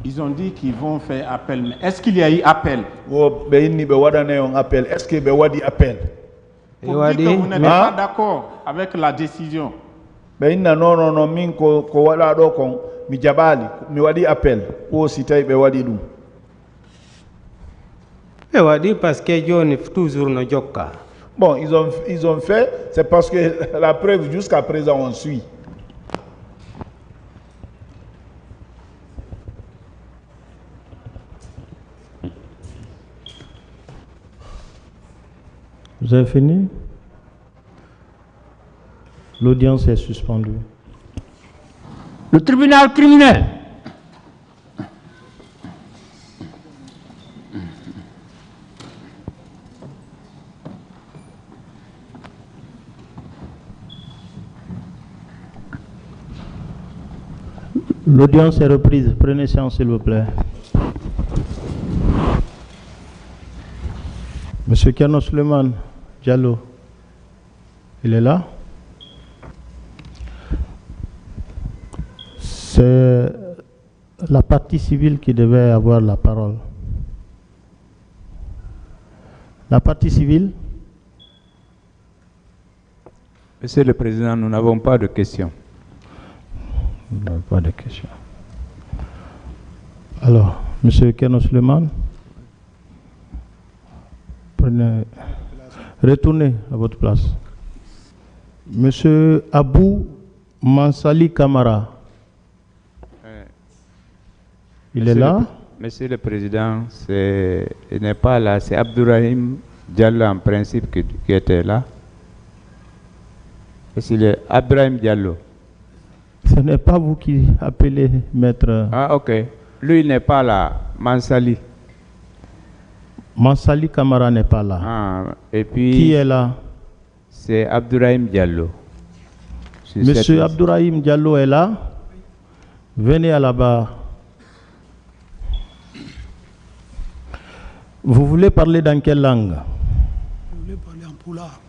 Ils ont dit qu'ils vont faire appel, mais est-ce qu'il y a eu appel? Est-ce qu'il y a eu appel? Pour dire que vous n'êtes pas d'accord avec la décision. Non, min ko wala do kon mi jabali mi wadi appel o si tay be wadi dum. Parce que John toujours no jokka. Bon, ils ont fait, c'est parce que la preuve jusqu'à présent on suit. Vous avez fini? L'audience est suspendue. Le tribunal criminel. L'audience est reprise. Prenez séance, s'il vous plaît. Monsieur Kerno Suleiman Diallo, il est là? C'est la partie civile qui devait avoir la parole. La partie civile? Monsieur le Président, nous n'avons pas de questions. Nous n'avons pas de questions. Alors, Monsieur Kerno Suleiman, retournez à votre place. Monsieur Abou Mansali Kamara, il est là? Monsieur le Président, il n'est pas là, c'est Abdourahim Diallo en principe qui était là. C'est Abdourahim Diallo. Ce n'est pas vous qui appelez maître. Ah, ok. Lui, il n'est pas là. Mansali. Mansali Kamara n'est pas là. Ah, et puis. Qui est là? C'est Abdourahim Diallo. Monsieur Abdourahim Diallo est là. Venez à la barre. Vous voulez parler dans quelle langue? Je voulais parler en poulard.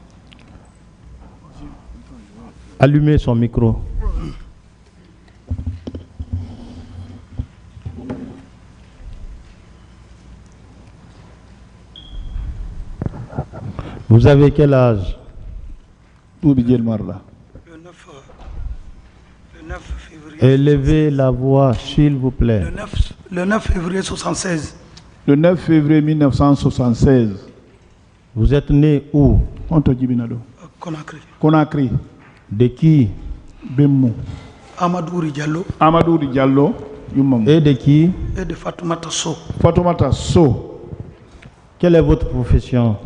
Allumez son micro. Vous avez quel âge? Le 9 février. Élevez la voix, s'il vous plaît. Le 9 février 76. Le 9 février 1976. Vous êtes né où? Conakry. Conakry. De qui? Bemmo. Amadou Diallo. Amadou Diallo. Et de qui? Et de Fatoumata So. Fatoumata So. Quelle est votre profession?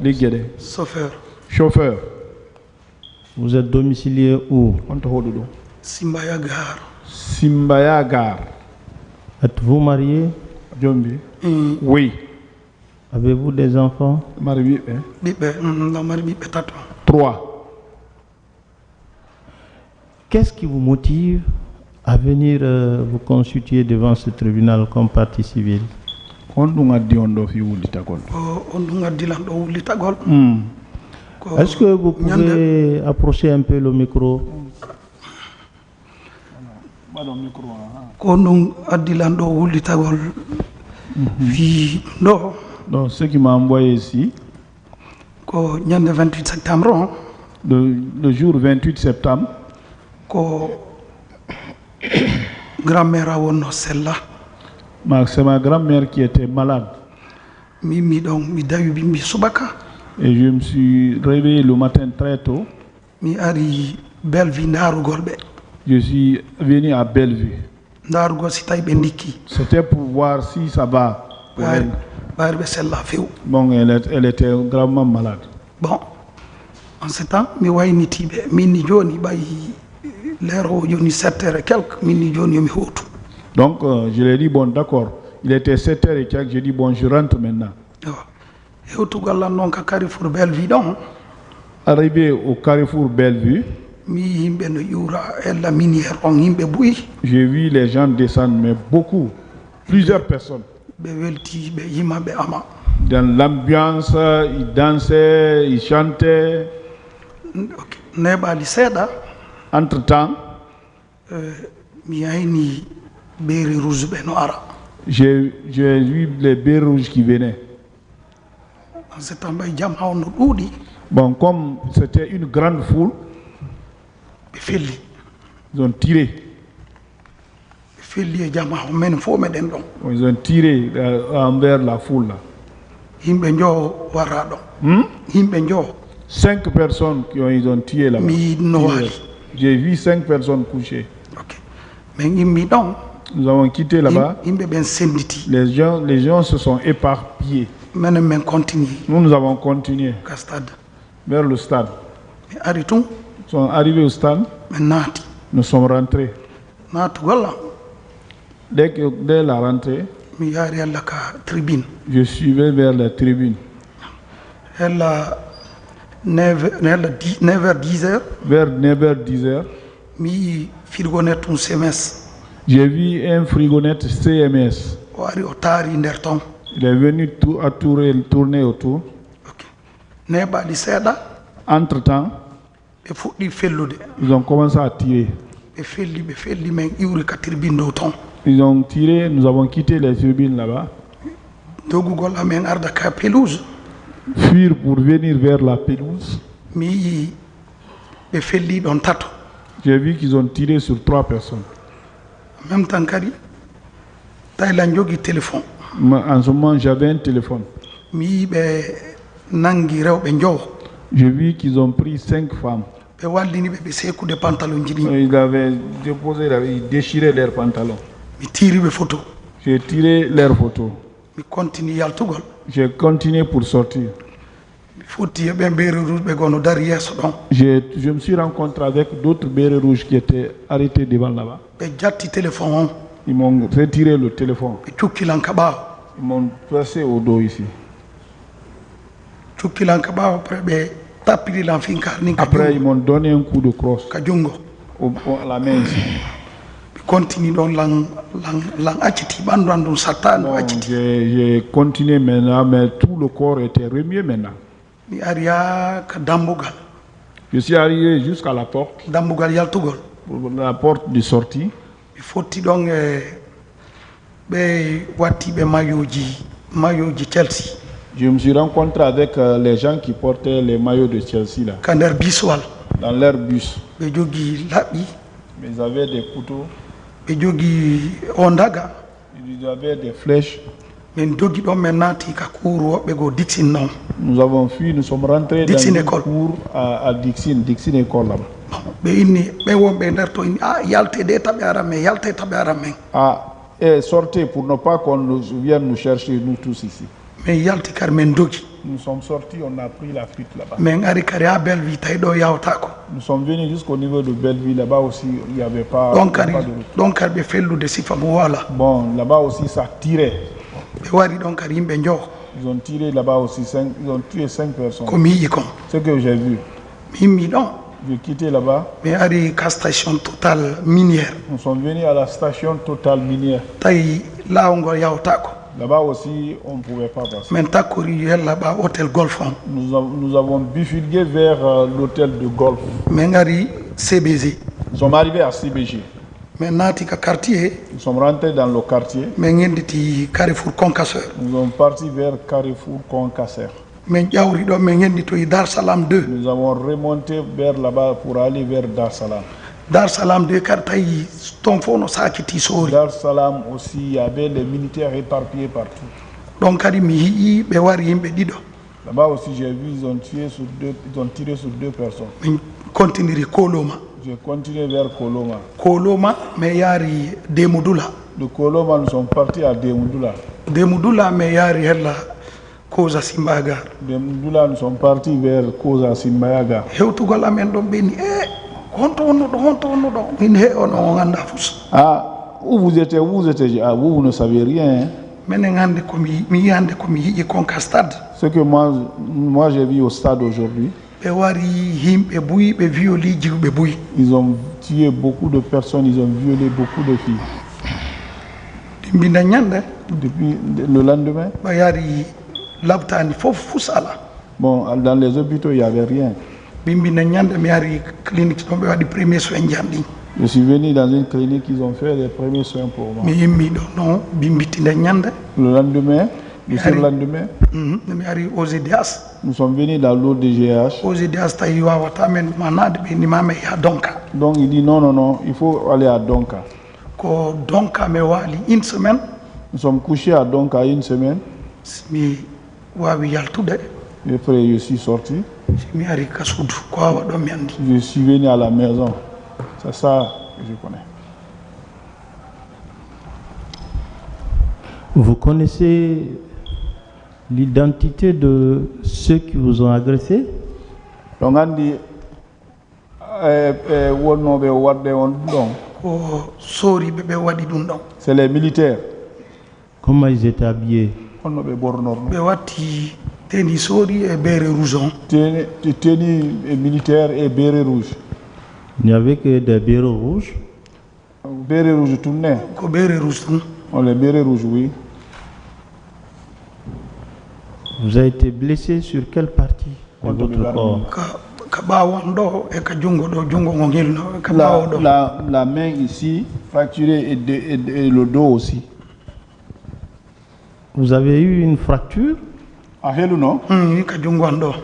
Chauffeur. Chauffeur. Vous êtes domicilié où? Simbaya Gare. Simbaya Gare. Êtes-vous marié? Djombi. Oui. Avez-vous des enfants? Marié. 3. Qu'est-ce qui vous motive à venir vous constituer devant ce tribunal comme partie civile? Est-ce que vous pouvez approcher un peu le micro? Donc, ce qui m'a envoyé ici, le 28 septembre, le jour 28 septembre, grand-mère c'est ma grand-mère qui était malade. Et je me suis réveillé le matin très tôt. Je suis venu à Bellevue. C'était pour voir si ça va. Bon, elle était gravement malade. Bon, en ce temps, je donc, je lui ai dit, bon, d'accord. Il était 7h et quelques. J'ai dit, bon, je rentre maintenant. Arrivé au carrefour Bellevue, j'ai vu les gens descendre, mais beaucoup, plusieurs personnes. Dans l'ambiance, ils dansaient, ils chantaient. Entre-temps, j'ai vu les baies rouges qui venaient. Bon, comme c'était une grande foule, ils ont tiré. Ils ont tiré envers la foule. 5 personnes ils ont tiré là-bas. J'ai vu 5 personnes couchées. Nous avons quitté là-bas. Les gens se sont éparpillés. Nous avons continué vers le stade. Nous sommes arrivés au stade. Nous sommes rentrés. Dès la rentrée, je suivais vers la tribune. Vers 9h10. Vers 9h10. J'ai vu un frigonnette CMS. Il est venu tourner autour. Entre-temps, ils ont commencé à tirer. Ils ont tiré, nous avons quitté les tribunes là-bas. Fuir pour venir vers la pelouse. J'ai vu qu'ils ont tiré sur 3 personnes. En même temps, en ce moment, j'avais un téléphone. J'ai vu qu'ils ont pris 5 femmes. Ils avaient déposé, ils déchiraient leurs pantalons. J'ai tiré leurs photos. J'ai continué pour sortir. Je me suis rencontré avec d'autres bérets rouges qui étaient arrêtés devant là-bas. Ils m'ont retiré le téléphone. Ils m'ont placé au dos ici. Après, ils m'ont donné un coup de crosse à la main ici. J'ai continué maintenant, mais tout le corps était remué maintenant. Je suis arrivé jusqu'à la porte. Pour la porte de sortie. Il faut donc je me suis rencontré avec les gens qui portaient les maillots de Chelsea là. Dans leur bus. Ils avaient des couteaux. Ils avaient des flèches. Nous avons fui, nous sommes rentrés dans une cour à Dixon École là-bas. Et sortez pour ne pas qu'on vienne nous chercher, nous tous ici. Nous sommes sortis, on a pris la fuite là-bas. Nous sommes venus jusqu'au niveau de Belleville, là-bas aussi, il n'y avait pas de route. Bon, là-bas aussi, ça tirait. Ils ont tiré là-bas aussi, ils ont tué 5 personnes. Ce que j'ai vu. J'ai quitté là-bas. Nous sommes venus à la station Total minière. Là-bas aussi, on ne pouvait pas passer. Nous avons bifurqué vers l'hôtel de golf. Nous sommes arrivés à CBG. Nous sommes rentrés dans le quartier. Nous sommes partis vers Carrefour Concasseur. Nous avons remonté vers là-bas pour aller vers Dar Salam. Dar Salam aussi, il y avait les militaires éparpillés partout. Là-bas aussi, j'ai vu, ils ont tiré sur 2 personnes. J'ai continué vers Koloma. De Koloma, nous sommes partis à Demoudoula. Demoudoula, nous sommes partis vers Koza Simbayaga. Où vous étiez, vous ne savez rien. Ce que moi j'ai vu au stade aujourd'hui, ils ont tué beaucoup de personnes, ils ont violé beaucoup de filles. Depuis le lendemain, bon, dans les hôpitaux, il n'y avait rien. Je suis venu dans une clinique, ils ont fait les premiers soins pour moi. Le lendemain, le surlendemain, nous sommes venus dans l'ODGH. Donc il dit non, il faut aller à Donka. Nous sommes couchés à Donka 1 semaine. Et après, je suis sorti. Je suis venu à la maison. C'est ça que je connais. Vous connaissez l'identité de ceux qui vous ont agressé? C'est les militaires. Comment ils étaient habillés? Tennis militaire et béret rouge. Il n'y avait que des bérets rouges. Béret rouge tourné. Les bérets rouges, oui. Vous avez été blessé sur quelle partie de votre corps? La main ici, fracturée et le dos aussi. Vous avez eu une fracture?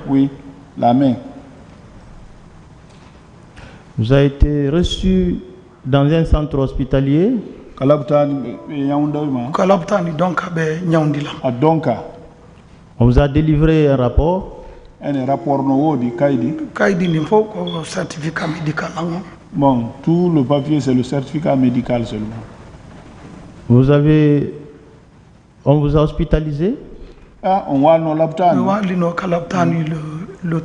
Oui, la main. Vous avez été reçu dans un centre hospitalier? À Donka. On vous a délivré un rapport? Un rapport de Kaidi. Certificat médical. Bon, tout le papier, c'est le certificat médical seulement. On vous a hospitalisé? Ah, on va nous l'obtenir. On va l'obtenir le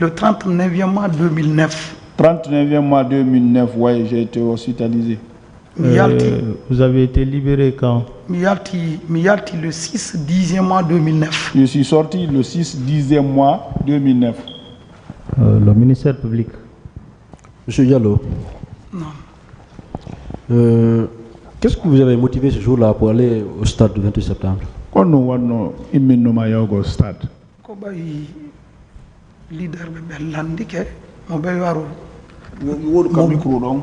39e mois 2009. 39e mois 2009, oui, j'ai été hospitalisé. Vous avez été libéré quand? Miyalti le 6-10e mois 2009. Je suis sorti le 6-10e mois 2009. Le ministère public. Monsieur Diallo. Non. Qu'est-ce que vous avez motivé ce jour-là pour aller au stade du 28 septembre? Quand nous avons au stade. Ko leader be landi ke mo be waru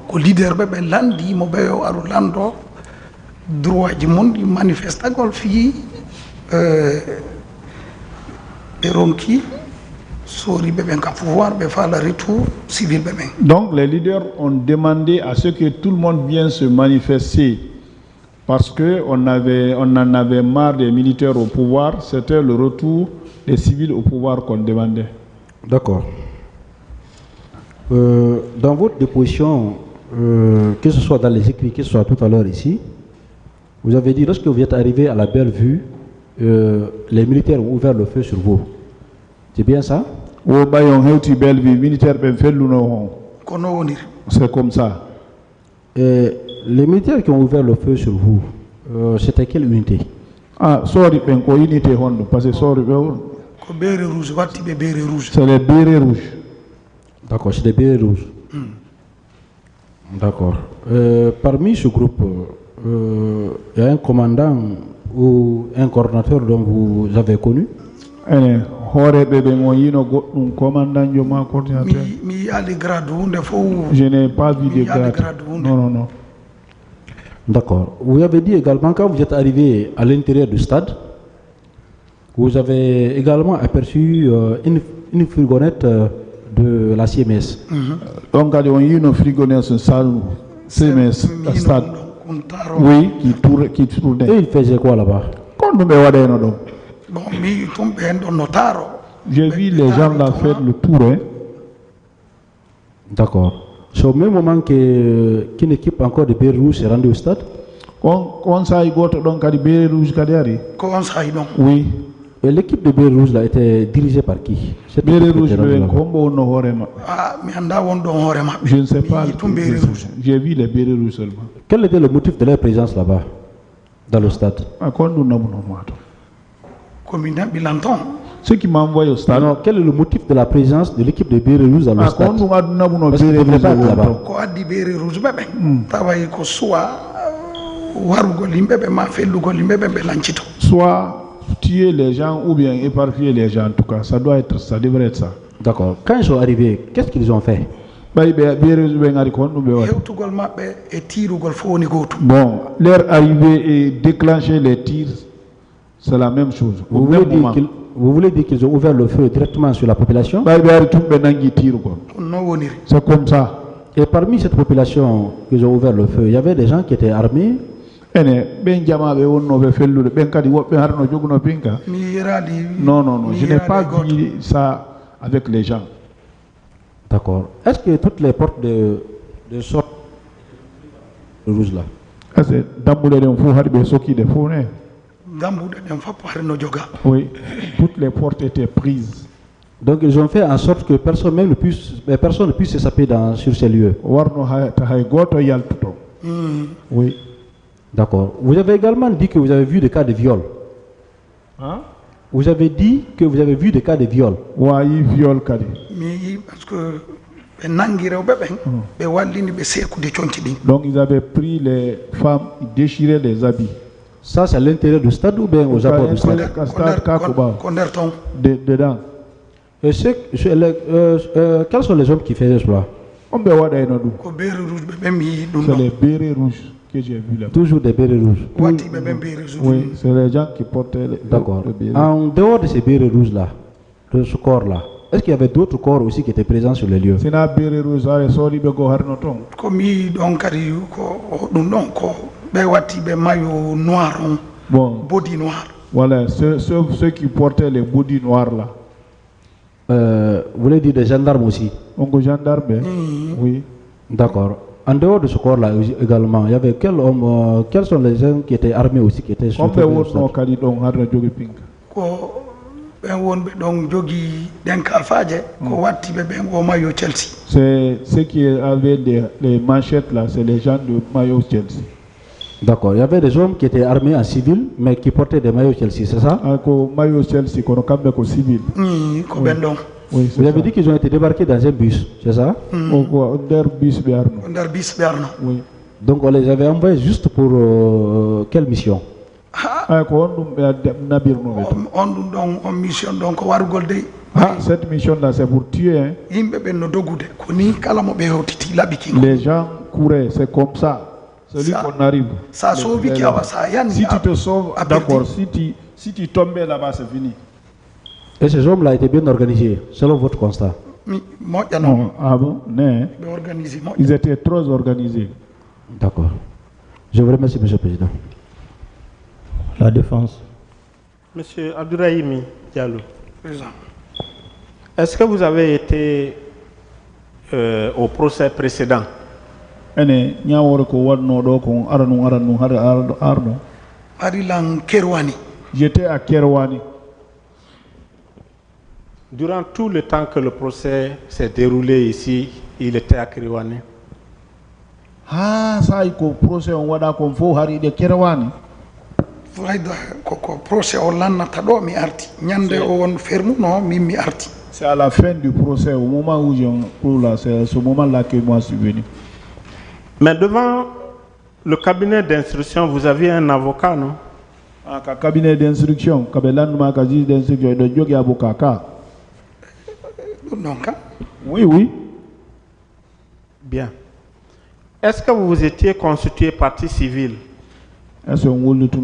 ko leader be landi mo be waru lando droit ji mon di manifesta gol fi be ronki sori be ben ka pouvoir be fa la retour civil be ben. Donc les leaders ont demandé à ce que tout le monde vienne se manifester parce que on en avait marre des militaires au pouvoir. C'était le retour des civils au pouvoir qu'on demandait. D'accord. Dans votre déposition, que ce soit dans les écrits, que ce soit tout à l'heure ici, vous avez dit, lorsque vous êtes arrivé à la Belle-Vue, les militaires ont ouvert le feu sur vous. C'est bien ça? C'est comme ça. Les militaires qui ont ouvert le feu sur vous, c'était quelle unité? Ah, sorry, unité, parce que sorry, c'est les bérets rouges. D'accord, c'est les bérets rouges. D'accord. Parmi ce groupe, il y a un commandant ou un coordinateur dont vous avez connu? Je n'ai pas vu de grade. Non. D'accord. Vous avez dit également, quand vous êtes arrivé à l'intérieur du stade, vous avez également aperçu une fourgonnette de la CMS. Donc, il y a une fourgonnette de CMS au stade. Oui, qui tournait. Et il faisait quoi là-bas? J'ai vu les gens là faire le tour. D'accord. C'est au même moment qu'une équipe encore de bérets rouges est rendue au stade? Oui. Et l'équipe de bérets rouges là était dirigée par qui? Bérets rouges, je ne sais pas. J'ai vu les bérets rouges seulement. Quel était le motif de leur présence là-bas, dans le stade? Ceux qui m'ont envoyé au stade. Alors, quel est le motif de la présence de l'équipe de bérets rouges dans le stade? Parce qu'ils ne devaient pas être là-bas. Soit tuer les gens ou bien éparpiller les gens, en tout cas, ça devrait être ça. D'accord. Quand ils sont arrivés, qu'est-ce qu'ils ont fait? Bon, leur arrivée et déclencher les tirs, c'est la même chose. Vous voulez dire qu'ils ont ouvert le feu directement sur la population? C'est comme ça. Et parmi cette population qu'ils ont ouvert le feu, il y avait des gens qui étaient armés? Non, je n'ai pas vu ça avec les gens. D'accord. Est-ce que toutes les portes de sorte de rouge là? Oui, toutes les portes étaient prises. Donc ils ont fait en sorte que personne ne puisse s'échapper sur ces lieux. Oui. D'accord. Vous avez également dit que vous avez vu des cas de viol. Hein? Vous avez dit que vous avez vu des cas de viol. Oui, viol. Parce que donc ils avaient pris les femmes, ils déchiraient les habits. Ça c'est à l'intérieur du stade ou bien aux abords du stade? Dedans. Et quels sont les hommes qui faisaient cela? C'est les bérets rouges que j'ai vus là. Toujours des bérets rouges. Oui, c'est les gens qui portaient les bérets. En dehors de ces bérets rouges là, de ce corps là, est-ce qu'il y avait d'autres corps aussi qui étaient présents sur les lieux? Bon. Body noir. Voilà, ceux qui portaient les body noirs là. Vous voulez dire des gendarmes aussi? Gendarmes, oui. D'accord. En dehors de ce corps-là également, il y avait quels hommes, quels sont les gens qui étaient armés aussi, qui étaient sur le stade? C'est ceux qui avaient les manchettes là, c'est les gens de maillot Chelsea. D'accord, il y avait des hommes qui étaient armés en civil, mais qui portaient des maillots Chelsea, c'est ça? Maillot Chelsea, qu'on a civil. Oui, vous avez dit qu'ils ont été débarqués dans un bus, c'est ça? Oui. Donc on les avait envoyés juste pour quelle mission? Cette mission-là, c'est pour tuer. Hein. Les gens couraient, c'est comme ça. Celui qu'on arrive. Si tu te sauves, d'accord. Si tu tombes là-bas, c'est fini. Et ces hommes-là étaient bien organisés, selon votre constat? Non, ah bon? Non. Ils étaient trop organisés. D'accord. Je vous remercie, Monsieur le Président. La défense. Monsieur Abdourahimi Diallo, est-ce que vous avez été au procès précédent? J'étais à Kerwani. Durant tout le temps que le procès s'est déroulé ici, il était à Kerwani. Ah, ça, il y a un procès, on va dire qu'on faut aller de Kerwani. C'est à la fin du procès, au moment où c'est à ce moment-là que moi je suis venu. Mais devant le cabinet d'instruction, vous aviez un avocat, non? Cabinet d'instruction, oui, oui. Bien. Est-ce que vous vous étiez constitué partie civile? Est-ce que vous avez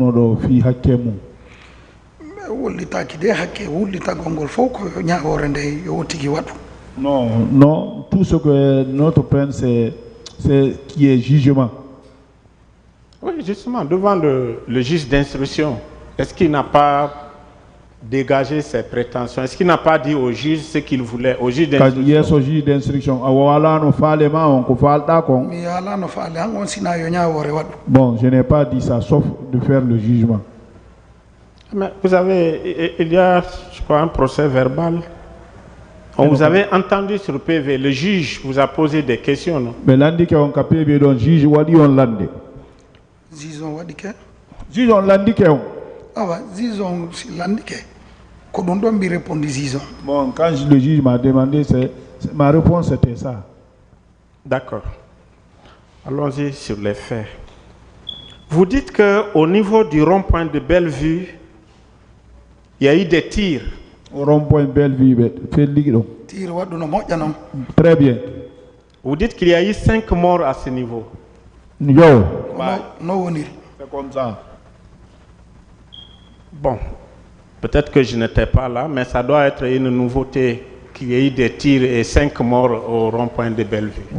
Non, non, tout ce que notre peine, c'est qui est jugement. Oui, justement, devant le juge d'instruction, est-ce qu'il n'a pas dégagé ses prétentions? Est-ce qu'il n'a pas dit au juge ce qu'il voulait, au juge d'instruction? Bon, je n'ai pas dit ça, sauf de faire le jugement. Mais vous avez, il y a, je crois, un procès verbal. Vous avez entendu sur le PV, le juge vous a posé des questions, non? Mais lundi qu'on a PV, le juge wadi on lande. Zizon wadi ke? Zizon landi ke on. Ah ouais, zizon landi ke. Kodondon bi répondit zizon. Bon, quand le juge m'a demandé, ma réponse était ça. D'accord. Allons-y sur les faits. Vous dites qu'au niveau du rond-point de Bellevue, il y a eu des tirs. Au rond-point Bellevue, très bien. Vous dites qu'il y a eu 5 morts à ce niveau. Yo. C'est comme ça. Bon, peut-être que je n'étais pas là, mais ça doit être une nouveauté qu'il y ait eu des tirs et 5 morts au rond-point de Bellevue. C'est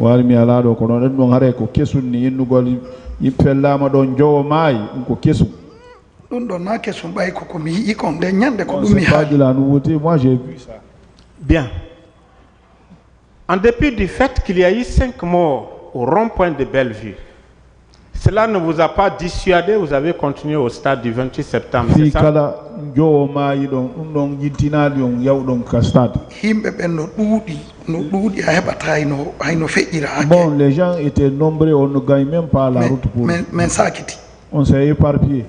pas de la nouveauté, moi j'ai vu ça. Bien. En dépit du fait qu'il y a eu 5 morts au rond-point de Bellevue, cela ne vous a pas dissuadé, vous avez continué au stade du 28 septembre, c'est ça? Bon, les gens étaient nombreux, on ne gagne même pas la route pour... On s'est éparpillé.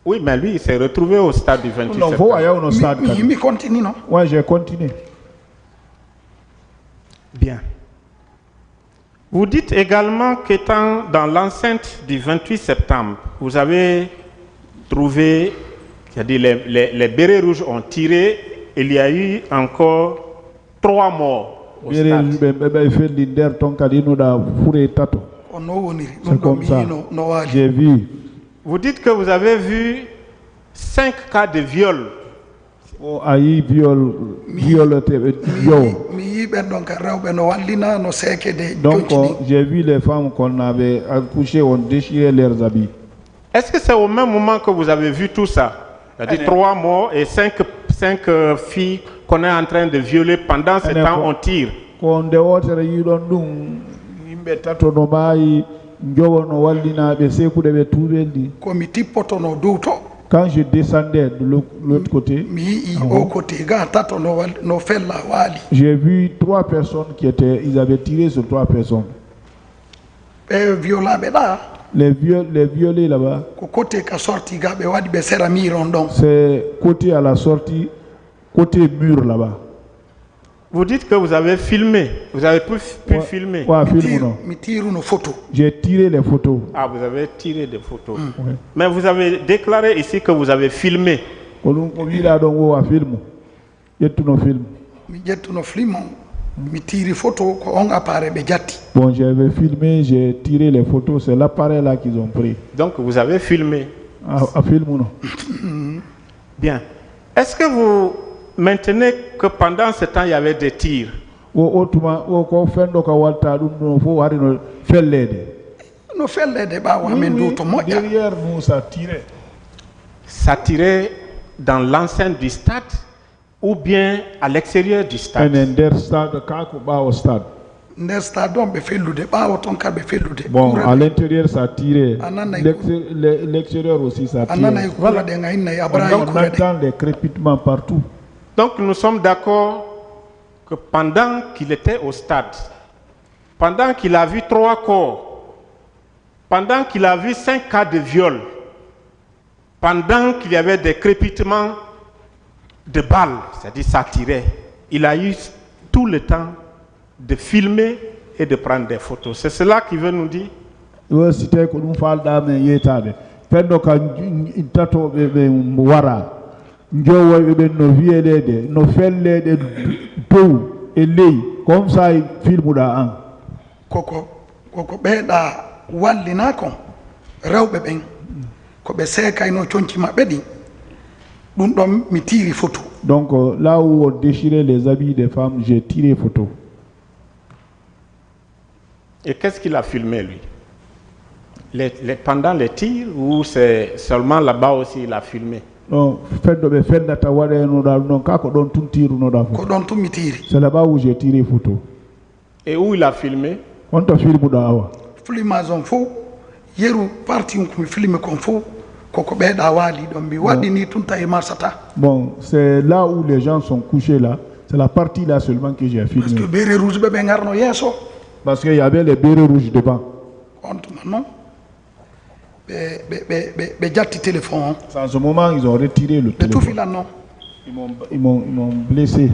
Oui, mais lui, il s'est retrouvé au stade du 28 septembre. Il continue, non? Oui, j'ai continué. Bien. Vous dites également qu'étant dans l'enceinte du 28 septembre, vous avez trouvé, c'est-à-dire les bérets rouges ont tiré, il y a eu encore 3 morts au stade. C'est comme ça. J'ai vu. Vous dites que vous avez vu 5 cas de viol. Donc, j'ai vu les femmes qu'on avait accouchées, on déchirait leurs habits. Est-ce que c'est au même moment que vous avez vu tout ça? C'est-à-dire 3 morts et 5 filles qu'on est en train de violer pendant ce temps, on tire. yimɓe tatono maayi njowono wallinaɓe sekuɗe ɓe tuuɓelɗi komi tippotono dow to. Quand je descendais de l'autre côté, j'ai vu 3 personnes qui étaient, ils avaient tiré sur 3 personnes. Les violés là-bas, c'est côté à la sortie, côté mur là-bas. Vous dites que vous avez filmé, vous avez pu filmer. J'ai tiré les photos. Ah, vous avez tiré des photos. Oui. Mais vous avez déclaré ici que vous avez filmé. Bon, j'avais filmé, j'ai tiré les photos, c'est l'appareil là qu'ils ont pris. Donc vous avez filmé. Bien. Est-ce que vous maintenez que pendant ce temps il y avait des tirs? Derrière nous ça tirait. Ça tirait dans l'enceinte du stade ou bien à l'extérieur du stade? Bon, à l'intérieur ça tirait, l'extérieur aussi ça tirait. Voilà. On entend des crépitements partout. Donc nous sommes d'accord que pendant qu'il était au stade, pendant qu'il a vu 3 corps, pendant qu'il a vu 5 cas de viol, pendant qu'il y avait des crépitements de balles, c'est-à-dire ça tirait, il a eu tout le temps de filmer et de prendre des photos. C'est cela qu'il veut nous dire? Comme ça il filme là. Koko ɓeeɗa wallina kon rewɓe ɓen ko ɓe seekayno coñci maɓɓe ɗi ɗum ɗon mi tiri photo. Donc là où on déchirait les habits des femmes, j'ai tiré photo. Et qu'est-ce qu'il a filmé lui? Pendant les tirs ou c'est seulement là-bas aussi il a filmé? Non, c'est là-bas où j'ai tiré photo. Et où il a filmé? On t'a filmé là-bas. Bon, c'est là où les gens sont couchés là. C'est la partie là seulement que j'ai filmé. Parce qu'il y avait les bérets rouges devant. En ce moment, ils ont retiré le téléphone. Ils m'ont blessé.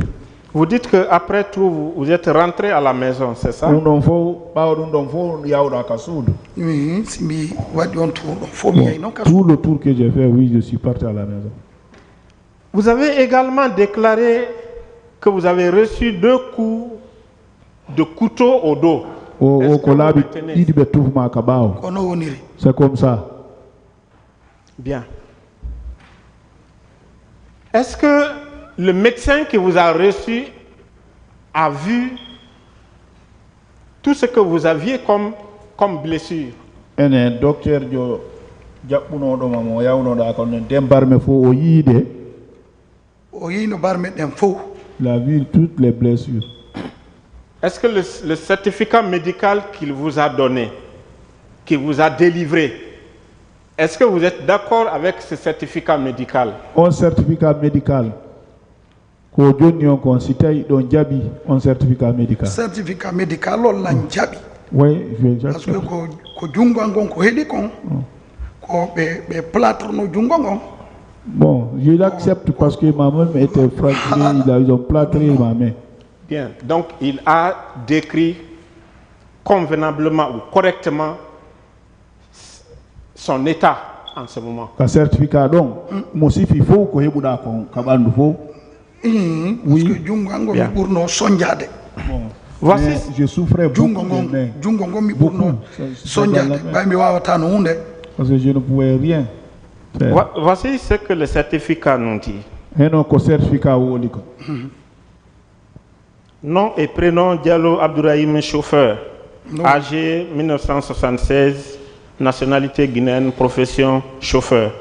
Vous dites qu'après tout, vous êtes rentré à la maison, c'est ça? Bon, tout le tour que j'ai fait, oui, je suis parti à la maison. Vous avez également déclaré que vous avez reçu 2 coups de couteau au dos. C'est comme ça. Bien. Est-ce que le médecin qui vous a reçu a vu tout ce que vous aviez comme blessure? Un docteur il a vu toutes les blessures. Est-ce que le certificat médical qu'il vous a donné, qu'il vous a délivré, est-ce que vous êtes d'accord avec ce certificat médical? Un certificat médical. Un certificat médical. Certificat médical, on l'a jabi. Oui, parce que bon, je l'accepte parce que ma main était fracturée, ils ont plâtré ma main. Bien, donc il a décrit convenablement ou correctement son état en ce moment. Un certificat donc, moi aussi il faut que oui. Bien. Voici, je souffrais beaucoup. Parce que je ne pouvais rien faire. Voici ce que le certificat nous dit. Nom et prénom Diallo Abdourahim, chauffeur. Âgé 1976, nationalité guinéenne, profession chauffeur.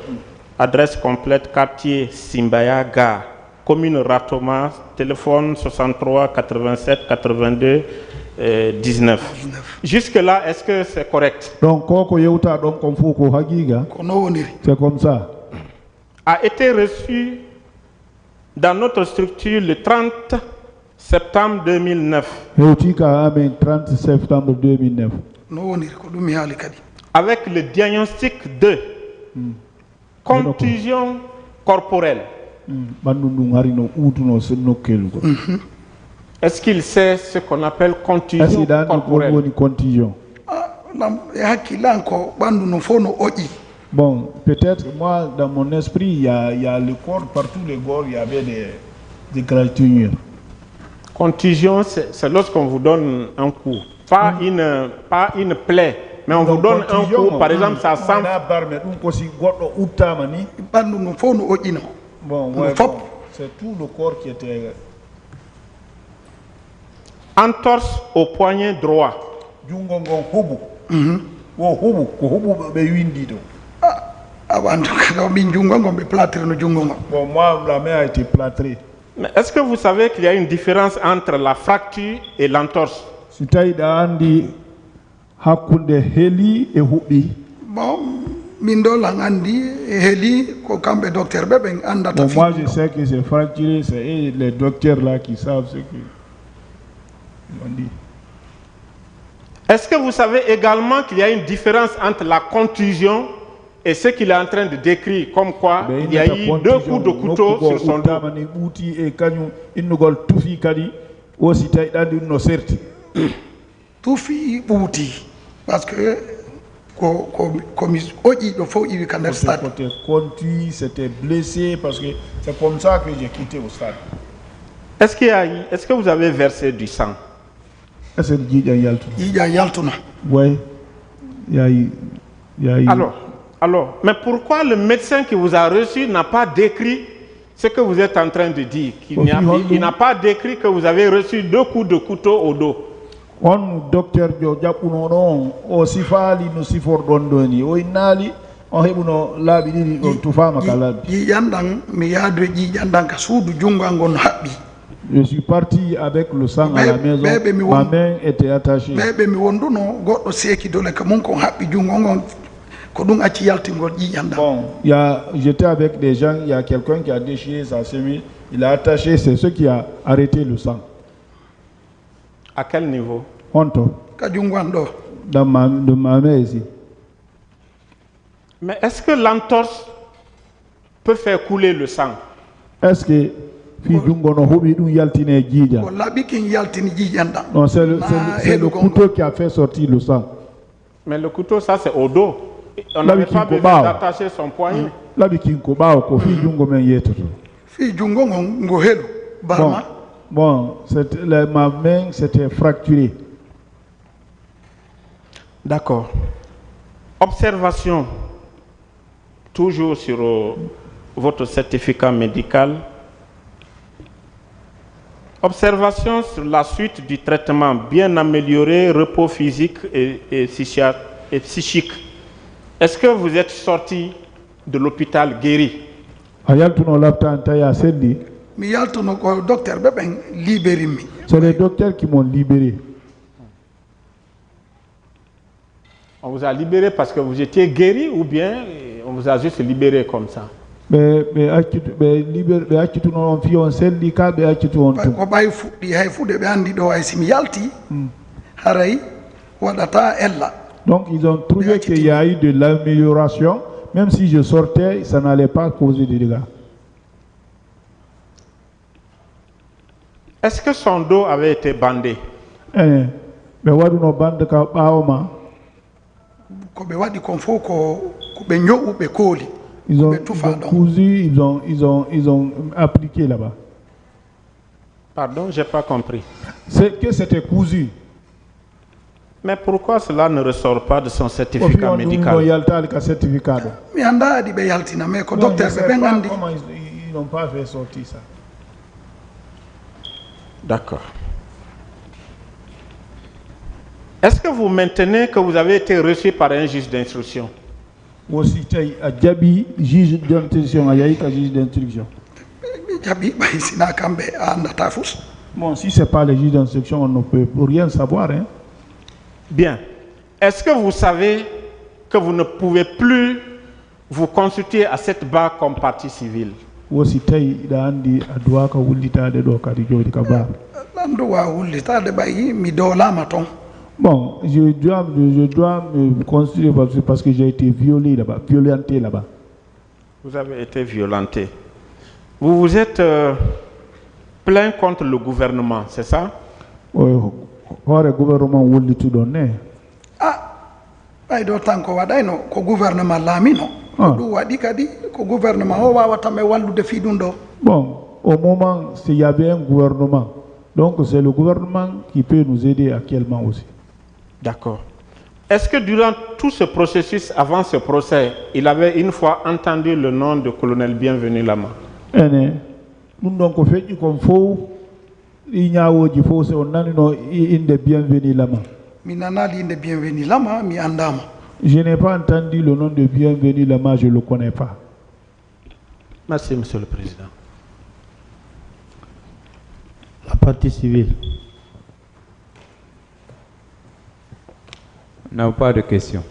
Adresse complète quartier Simbaya, gare. Commune Ratoma, téléphone 63 87 82 2019. Jusque-là, est-ce que c'est correct? Donc, c'est comme ça. A été reçu dans notre structure le 30 septembre 2009. 30 septembre 2009. Avec le diagnostic de contusion corporelle. Est-ce qu'il sait ce qu'on appelle contusion corporelle? Bon, peut-être moi, dans mon esprit, il y a le corps, partout le corps, il y avait des gratinures. Contusion, c'est lorsqu'on vous donne un coup. Pas une plaie, mais on vous donne un coup, par exemple, ça sent. Bon, ouais, c'est tout le corps qui était. Entorse au poignet droit. Bon, moi, la main a été plâtrée. Mais est-ce que vous savez qu'il y a une différence entre la fracture et l'entorse? Bon, moi, je sais que c'est fracturé, c'est les docteurs là qui savent ce qu'ils ont dit. Est-ce que vous savez également qu'il y a une différence entre la contusion et ce qu'il est en train de décrire, comme quoi il y a eu 2 coups de couteau sur son dos? Parce que c'était conduit, c'était blessé, parce que c'est comme ça que j'ai quitté au stade. Est-ce que vous avez versé du sang? Oui. Alors, mais pourquoi le médecin qui vous a reçu n'a pas décrit ce que vous êtes en train de dire? Il n'a pas décrit que vous avez reçu 2 coups de couteau au dos. On docteur Japuno aussi fali no sifor dondoni o inali on hebuno labi didi on tufama kalabi yandang mi yadre ji yandang ka suudu jungangon habbi. Je suis parti avec le sang à la maison. Ma main était attachée. Bon, j'étais avec des gens, il y a quelqu'un qui a déchiré sa chemise, il a attaché, c'est ce qui a arrêté le sang. À quel niveau? Dans ma main ici. Mais est-ce que l'entorse peut faire couler le sang? Est-ce que non, c'est le couteau qui a fait sortir le sang. Mais le couteau, ça c'est au dos. On n'avait pas besoin d'attacher son poignet. Bon, ma main s'était fracturée. D'accord. Observation, toujours sur votre certificat médical. Observation sur la suite du traitement bien amélioré, repos physique et psychique. Est-ce que vous êtes sorti de l'hôpital guéri? C'est les docteurs qui m'ont libéré. On vous a libéré parce que vous étiez guéri ou bien on vous a juste libéré comme ça? Donc ils ont trouvé qu'il y a eu de l'amélioration, même si je sortais, ça n'allait pas causer de dégâts. Est-ce que son dos avait été bandé? Ils ont cousu, ils ont appliqué là-bas. Pardon, j'ai pas compris. C'est que c'était cousu. Mais pourquoi cela ne ressort pas de son certificat médical? Ils n'ont pas fait sortir ça. D'accord. Est-ce que vous maintenez que vous avez été reçu par un juge d'instruction? Juge d'instruction. Bon, si ce n'est pas les juges d'instruction, on ne peut rien savoir. Hein? Bien. Est-ce que vous savez que vous ne pouvez plus vous consulter à cette barre comme partie civile? Bon, je dois me consulter parce que j'ai été violenté là-bas. Vous avez été violenté. Vous vous êtes plaint contre le gouvernement, c'est ça? Oui, le gouvernement voulait tout donner. Ay do tanko wadayno ko gouvernement lamino du wadi kadi ko gouvernement o wawata me wallude fi dum do. Bon, au moment s'il y avait un gouvernement, donc c'est le gouvernement qui peut nous aider actuellement aussi. D'accord. Est-ce que durant tout ce processus, avant ce procès, il avait une fois entendu le nom de colonel Bienvenu Lama? Nous donc fait comme faux, il y a aussi faux, c'est on a une de Bienvenu Lama. Je n'ai pas entendu le nom de Bienvenu Lama, je ne le connais pas. Merci, Monsieur le Président. La partie civile. Non, pas de questions.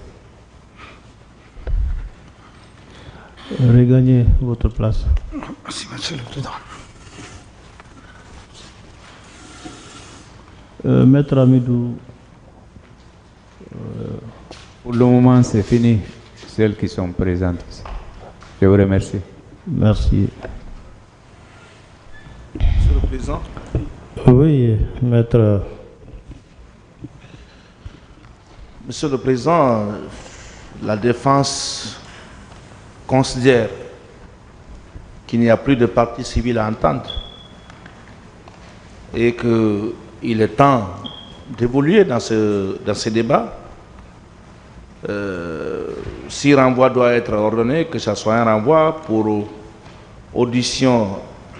Regagnez votre place. Merci, Monsieur le Président. Maître Amidou. Pour le moment, c'est fini. Celles qui sont présentes. Je vous remercie. Merci. Monsieur le Président. Oui, Maître. Monsieur le Président, la défense considère qu'il n'y a plus de partie civile à entendre et qu'il est temps d'évoluer dans ce débat. Si renvoi doit être ordonné, que ce soit un renvoi pour audition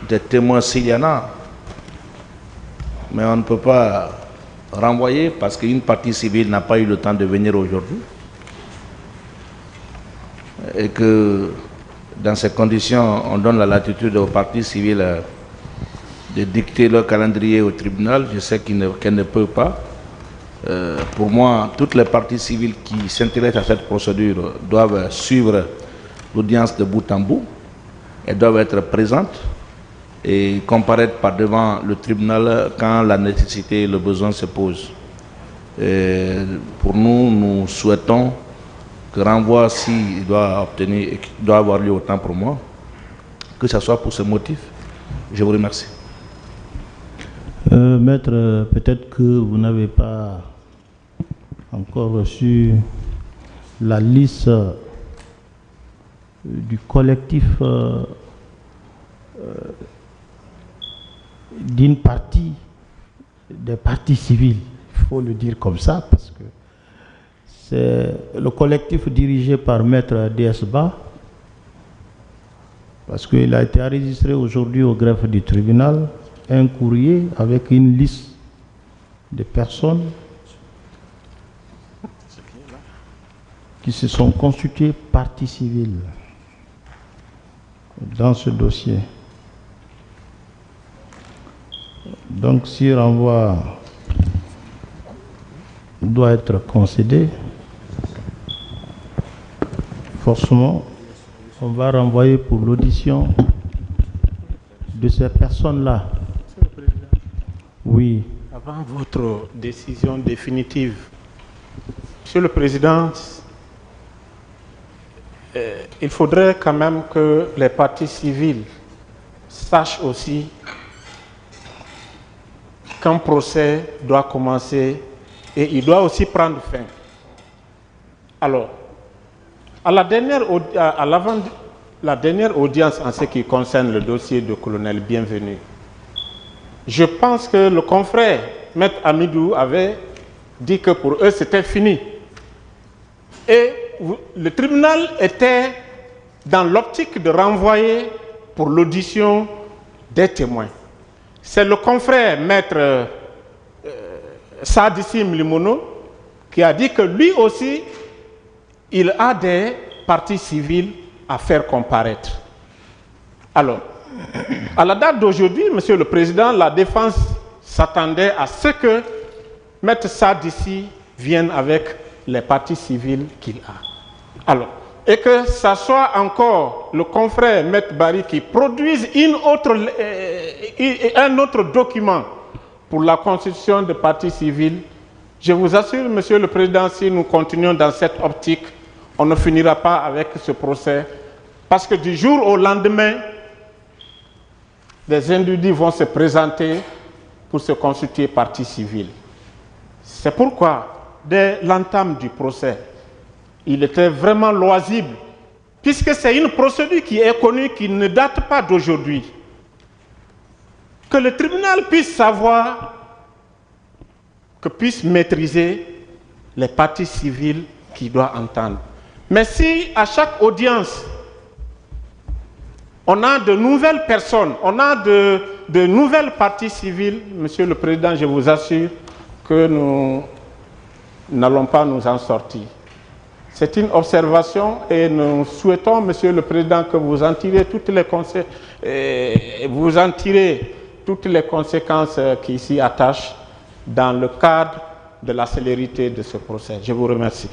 des témoins s'il y en a. Mais on ne peut pas renvoyer parce qu'une partie civile n'a pas eu le temps de venir aujourd'hui. Et que dans ces conditions, on donne la latitude aux parties civiles de dicter leur calendrier au tribunal. Je sais qu'elle ne peut pas. Pour moi, toutes les parties civiles qui s'intéressent à cette procédure doivent suivre l'audience de bout en bout. Elles doivent être présentes et comparaître par devant le tribunal quand la nécessité et le besoin se posent. Pour nous, nous souhaitons que renvoi, s'il doit avoir lieu autant pour moi, que ce soit pour ce motif. Je vous remercie. Maître, peut-être que vous n'avez pas encore reçu la liste du collectif d'une partie des parties civiles, il faut le dire comme ça, parce que c'est le collectif dirigé par Maître DSBA, parce qu'il a été enregistré aujourd'hui au greffe du tribunal un courrier avec une liste de personnes qui se sont constituées parties civiles dans ce dossier. Donc si renvoi doit être concédé, forcément, on va renvoyer pour l'audition de ces personnes-là. Oui. Avant votre décision définitive, Monsieur le Président, il faudrait quand même que les parties civiles sachent aussi qu'un procès doit commencer et il doit aussi prendre fin. Alors, à la dernière audience en ce qui concerne le dossier de colonel Bienvenu, je pense que le confrère Maître Amidou avait dit que pour eux c'était fini. Et le tribunal était dans l'optique de renvoyer pour l'audition des témoins. C'est le confrère Maître Sadissim Limono qui a dit que lui aussi, il a des parties civiles à faire comparaître. Alors, à la date d'aujourd'hui, Monsieur le Président, la défense s'attendait à ce que Maître Saad ici vienne avec les partis civils qu'il a. Alors, et que ça soit encore le confrère Maître Barry qui produise un autre document pour la constitution de partis civils. Je vous assure, Monsieur le Président, si nous continuons dans cette optique, on ne finira pas avec ce procès, parce que du jour au lendemain, des individus vont se présenter pour se constituer partie civile. C'est pourquoi, dès l'entame du procès, il était vraiment loisible, puisque c'est une procédure qui est connue, qui ne date pas d'aujourd'hui, que le tribunal puisse savoir, que puisse maîtriser les parties civiles qu'il doit entendre. Mais si à chaque audience, on a de nouvelles personnes, on a de nouvelles parties civiles, Monsieur le Président, je vous assure que nous n'allons pas nous en sortir. C'est une observation et nous souhaitons, Monsieur le Président, que vous en tirez toutes les conséquences qui s'y attachent dans le cadre de la célérité de ce procès. Je vous remercie.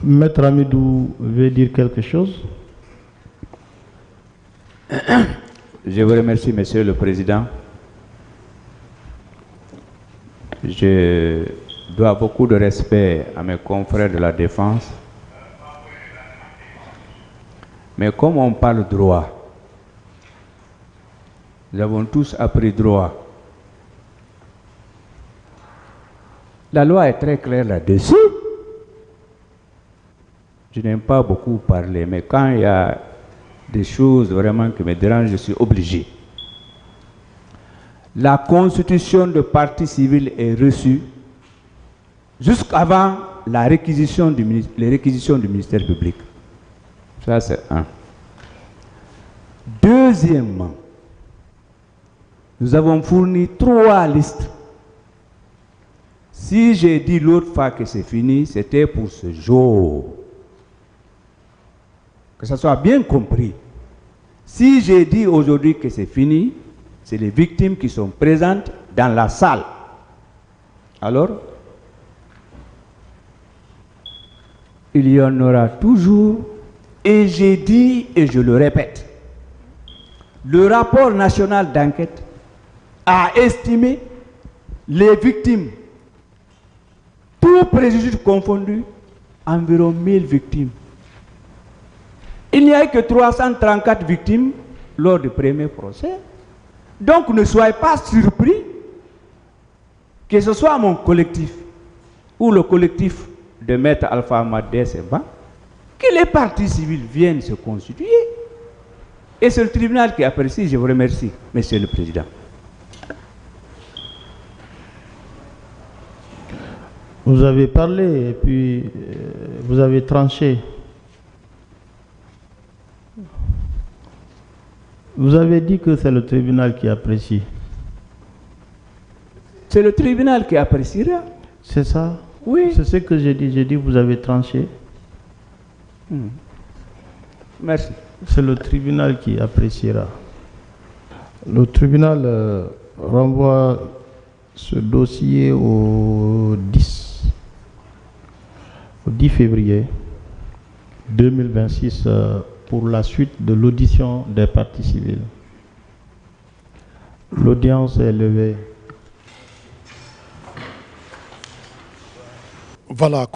Maître Amidou veut dire quelque chose? Je vous remercie, Monsieur le Président. Je dois beaucoup de respect à mes confrères de la défense. Mais comme on parle droit, nous avons tous appris droit. La loi est très claire là-dessus. Je n'aime pas beaucoup parler, mais quand il y a des choses vraiment qui me dérangent, je suis obligé. La constitution de parti civil est reçue jusqu'avant les réquisitions du ministère public. Ça, c'est un. Deuxièmement, nous avons fourni 3 listes. Si j'ai dit l'autre fois que c'est fini, c'était pour ce jour. Que ça soit bien compris. Si j'ai dit aujourd'hui que c'est fini, c'est les victimes qui sont présentes dans la salle. Alors, il y en aura toujours, et j'ai dit et je le répète, le rapport national d'enquête a estimé les victimes, tout préjudice confondu, environ 1000 victimes. Il n'y a eu que 334 victimes lors du premier procès. Donc ne soyez pas surpris que ce soit mon collectif ou le collectif de Maître Alpha Amadé Semba, que les partis civils viennent se constituer. Et c'est le tribunal qui apprécie. Je vous remercie, Monsieur le Président. Vous avez parlé et puis vous avez tranché. Vous avez dit que c'est le tribunal qui apprécie. C'est le tribunal qui appréciera. C'est ça? Oui. C'est ce que j'ai dit. J'ai dit que vous avez tranché. Merci. C'est le tribunal qui appréciera. Le tribunal renvoie ce dossier au 10 février 2026 pour la suite de l'audition des parties civiles. L'audience est levée. Voilà.